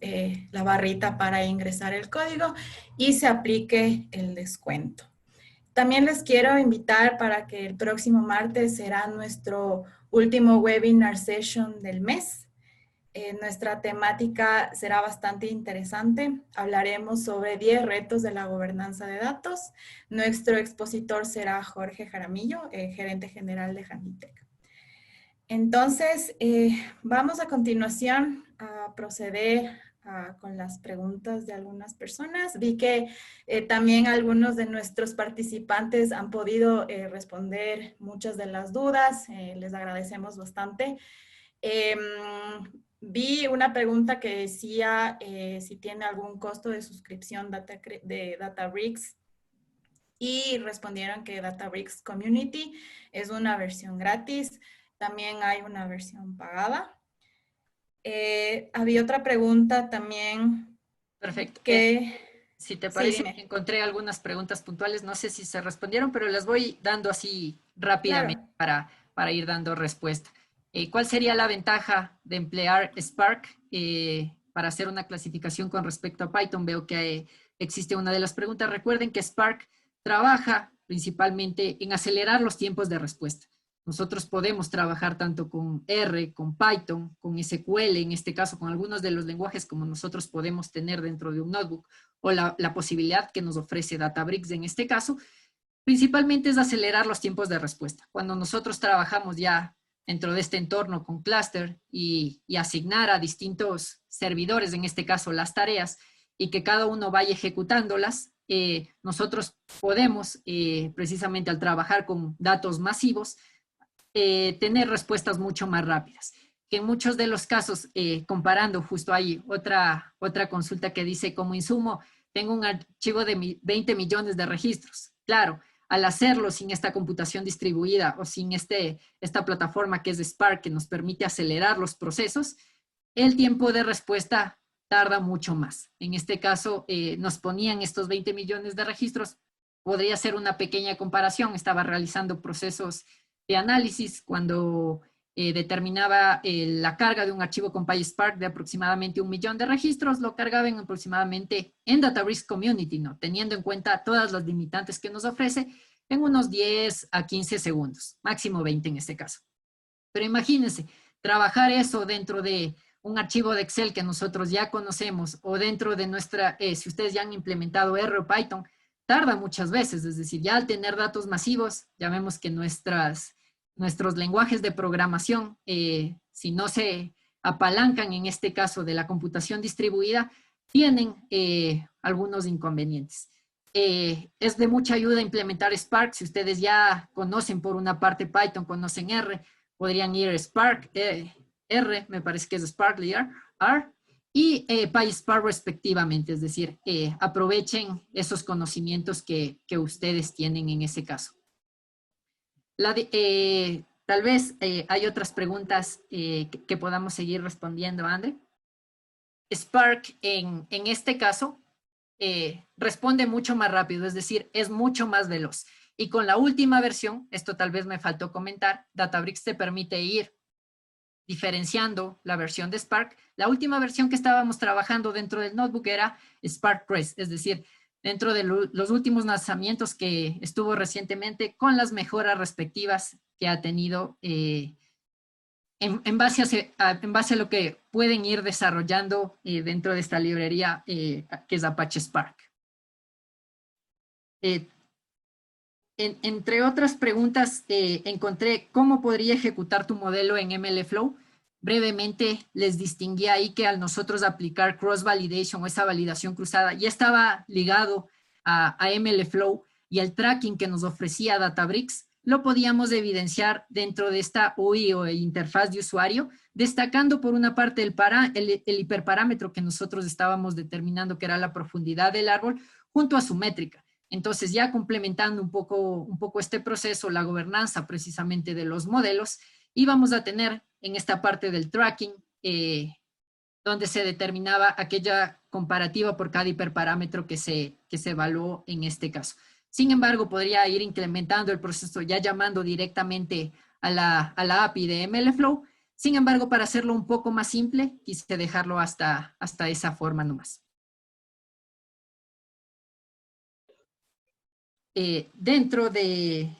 la barrita para ingresar el código y se aplique el descuento. También les quiero invitar para que el próximo martes será nuestro último webinar session del mes. Nuestra temática será bastante interesante. Hablaremos sobre 10 retos de la gobernanza de datos. Nuestro expositor será Jorge Jaramillo, gerente general de Handitech. Entonces, vamos a continuación a proceder con las preguntas de algunas personas. Vi que también algunos de nuestros participantes han podido responder muchas de las dudas. Les agradecemos bastante. Vi una pregunta que decía si tiene algún costo de suscripción de Databricks y respondieron que Databricks Community es una versión gratis. También hay una versión pagada. Había otra pregunta también. Perfecto. Que, si te parece, sí, encontré algunas preguntas puntuales. No sé si se respondieron, pero las voy dando así rápidamente para ir dando respuesta. ¿Cuál sería la ventaja de emplear Spark para hacer una clasificación con respecto a Python? Veo que existe una de las preguntas. Recuerden que Spark trabaja principalmente en acelerar los tiempos de respuesta. Nosotros podemos trabajar tanto con R, con Python, con SQL, en este caso con algunos de los lenguajes como nosotros podemos tener dentro de un notebook, o la posibilidad que nos ofrece Databricks en este caso, principalmente es acelerar los tiempos de respuesta. Cuando nosotros trabajamos ya dentro de este entorno con cluster y asignar a distintos servidores, en este caso las tareas, y que cada uno vaya ejecutándolas, nosotros podemos, precisamente al trabajar con datos masivos, tener respuestas mucho más rápidas. Que en muchos de los casos, comparando, justo ahí otra consulta que dice, como insumo, tengo un archivo de 20 millones de registros. Claro, al hacerlo sin esta computación distribuida o sin esta plataforma que es Spark, que nos permite acelerar los procesos, el tiempo de respuesta tarda mucho más. En este caso, nos ponían estos 20 millones de registros. Podría ser una pequeña comparación. Estaba realizando procesos de análisis cuando determinaba la carga de un archivo con PySpark de aproximadamente 1 millón de registros, lo cargaba en aproximadamente en Databricks Community, ¿no? Teniendo en cuenta todas las limitantes que nos ofrece, en unos 10 a 15 segundos, máximo 20 en este caso. Pero imagínense, trabajar eso dentro de un archivo de Excel que nosotros ya conocemos o dentro de nuestra, si ustedes ya han implementado R o Python, tarda muchas veces, es decir, ya al tener datos masivos, ya vemos que nuestros lenguajes de programación, si no se apalancan en este caso de la computación distribuida, tienen algunos inconvenientes. Es de mucha ayuda implementar Spark. Si ustedes ya conocen por una parte Python, conocen R, podrían ir Spark, R, me parece que es Sparkly R, y PySpark respectivamente, es decir, aprovechen esos conocimientos que ustedes tienen en ese caso. Tal vez hay otras preguntas que podamos seguir respondiendo, André. Spark en este caso responde mucho más rápido, es decir, es mucho más veloz. Y con la última versión, esto tal vez me faltó comentar, Databricks te permite ir diferenciando la versión de Spark. La última versión que estábamos trabajando dentro del notebook era Spark Press, es decir, dentro de los últimos lanzamientos que estuvo recientemente con las mejoras respectivas que ha tenido en base a lo que pueden ir desarrollando dentro de esta librería que es Apache Spark. Entre otras preguntas, encontré cómo podría ejecutar tu modelo en MLflow. Brevemente les distinguí ahí que al nosotros aplicar cross-validation o esa validación cruzada ya estaba ligado a MLflow y el tracking que nos ofrecía Databricks lo podíamos evidenciar dentro de esta UI o interfaz de usuario, destacando por una parte el hiperparámetro que nosotros estábamos determinando que era la profundidad del árbol junto a su métrica. Entonces, ya complementando un poco este proceso, la gobernanza precisamente de los modelos, íbamos a tener en esta parte del tracking, donde se determinaba aquella comparativa por cada hiperparámetro que se evaluó en este caso. Sin embargo, podría ir incrementando el proceso ya llamando directamente a la API de MLflow. Sin embargo, para hacerlo un poco más simple, quise dejarlo hasta esa forma nomás. Dentro de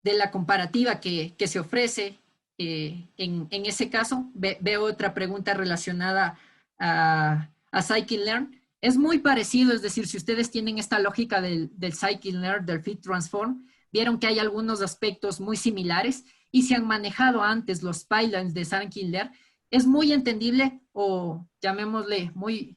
la comparativa que se ofrece, en ese caso, veo otra pregunta relacionada a Scikit-learn. Es muy parecido, es decir, si ustedes tienen esta lógica del Scikit-learn, del Fit Transform, vieron que hay algunos aspectos muy similares y se han manejado antes los pipelines de Scikit-learn. Es muy entendible o llamémosle muy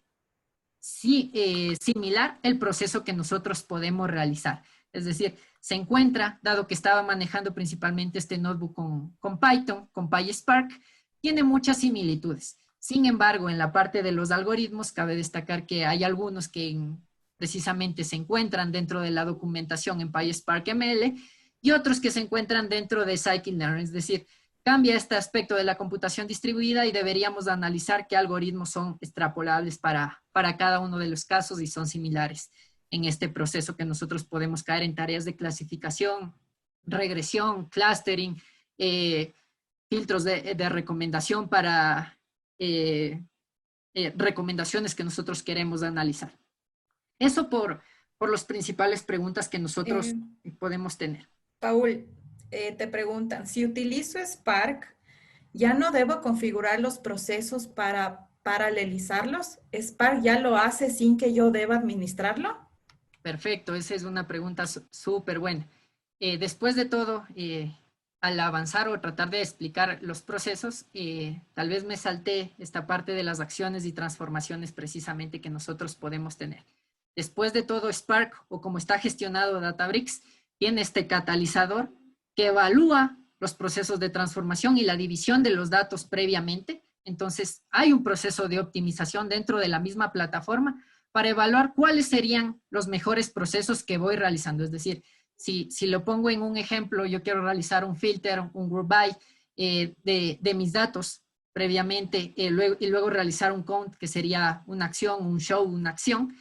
similar el proceso que nosotros podemos realizar. Es decir, se encuentra, dado que estaba manejando principalmente este notebook con Python, con PySpark, tiene muchas similitudes. Sin embargo, en la parte de los algoritmos, cabe destacar que hay algunos que precisamente se encuentran dentro de la documentación en PySpark ML y otros que se encuentran dentro de Scikit-learn, es decir, cambia este aspecto de la computación distribuida y deberíamos analizar qué algoritmos son extrapolables para cada uno de los casos y son similares en este proceso que nosotros podemos caer en tareas de clasificación, regresión, clustering, filtros de recomendación para recomendaciones que nosotros queremos analizar. Eso por las principales preguntas que nosotros podemos tener. Paul, te preguntan, si utilizo Spark, ¿ya no debo configurar los procesos para paralelizarlos? ¿Spark ya lo hace sin que yo deba administrarlo? Perfecto, esa es una pregunta súper buena. Después de todo, al avanzar o tratar de explicar los procesos, tal vez me salté esta parte de las acciones y transformaciones precisamente que nosotros podemos tener. Después de todo, Spark, o como está gestionado Databricks, tiene este catalizador que evalúa los procesos de transformación y la división de los datos previamente. Entonces, hay un proceso de optimización dentro de la misma plataforma para evaluar cuáles serían los mejores procesos que voy realizando. Es decir, si lo pongo en un ejemplo, yo quiero realizar un filter, un group by de mis datos previamente y luego realizar un count, que sería una acción, un show, una acción.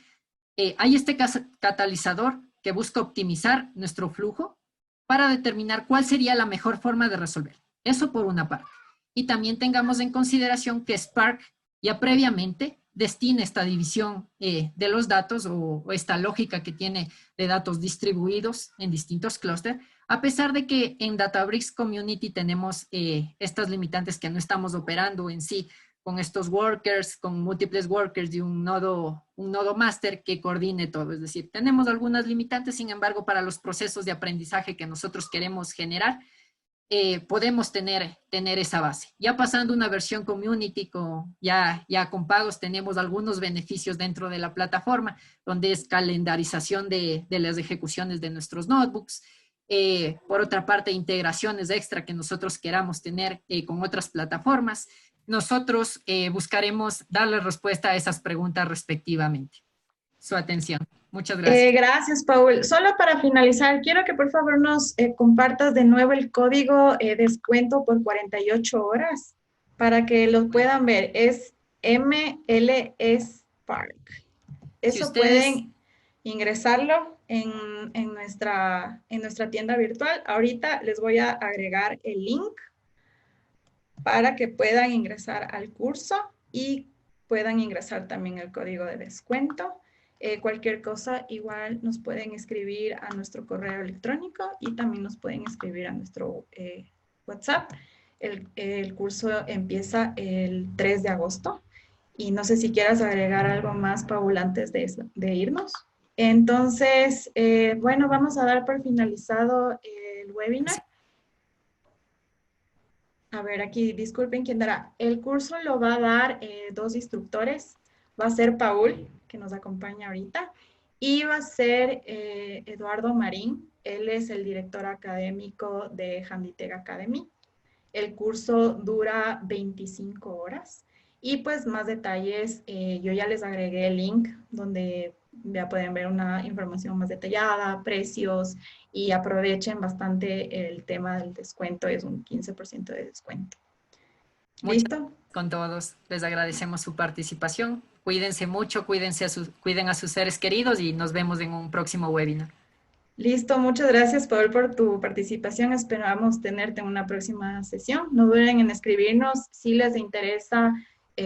Hay este catalizador que busca optimizar nuestro flujo para determinar cuál sería la mejor forma de resolver. Eso por una parte. Y también tengamos en consideración que Spark ya previamente destina esta división de los datos o esta lógica que tiene de datos distribuidos en distintos clústeres, a pesar de que en Databricks Community tenemos estas limitantes que no estamos operando en sí con estos workers, con múltiples workers y un nodo master que coordine todo. Es decir, tenemos algunas limitantes, sin embargo, para los procesos de aprendizaje que nosotros queremos generar, podemos tener esa base. Ya pasando una versión community, ya con pagos, tenemos algunos beneficios dentro de la plataforma, donde es calendarización de las ejecuciones de nuestros notebooks. Por otra parte, integraciones extra que nosotros queramos tener con otras plataformas. Nosotros buscaremos darle respuesta a esas preguntas respectivamente. Su atención. Muchas gracias. Gracias, Paul. Solo para finalizar, quiero que por favor nos compartas de nuevo el código descuento por 48 horas para que lo puedan ver. Es MLS Park. Si Eso ustedes, pueden ingresarlo en nuestra tienda virtual. Ahorita les voy a agregar el link para que puedan ingresar al curso y puedan ingresar también el código de descuento. Cualquier cosa, igual nos pueden escribir a nuestro correo electrónico y también nos pueden escribir a nuestro WhatsApp. El curso empieza el 3 de agosto y no sé si quieras agregar algo más, Paul, antes de irnos. Entonces, bueno, vamos a dar por finalizado el webinar. A ver, aquí, disculpen quién dará. El curso lo va a dar dos instructores. Va a ser Paul, que nos acompaña ahorita, y va a ser Eduardo Marín. Él es el director académico de Handitech Academy. El curso dura 25 horas. Y pues más detalles, yo ya les agregué el link donde ya pueden ver una información más detallada, precios, y aprovechen bastante el tema del descuento, es un 15% de descuento. muchas ¿Listo? gracias con todos. Les agradecemos su participación. Cuídense mucho, cuiden a sus seres queridos y nos vemos en un próximo webinar. Listo, muchas gracias, Paul, por tu participación. Esperamos tenerte en una próxima sesión. No duden en escribirnos si les interesa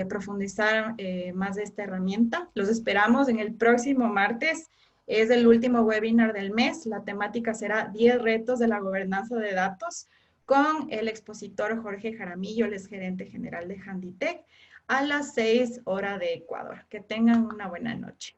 profundizar más de esta herramienta. Los esperamos en el próximo martes. Es el último webinar del mes. La temática será 10 retos de la gobernanza de datos con el expositor Jorge Jaramillo, el gerente general de Handitech, a las 6 horas de Ecuador. Que tengan una buena noche.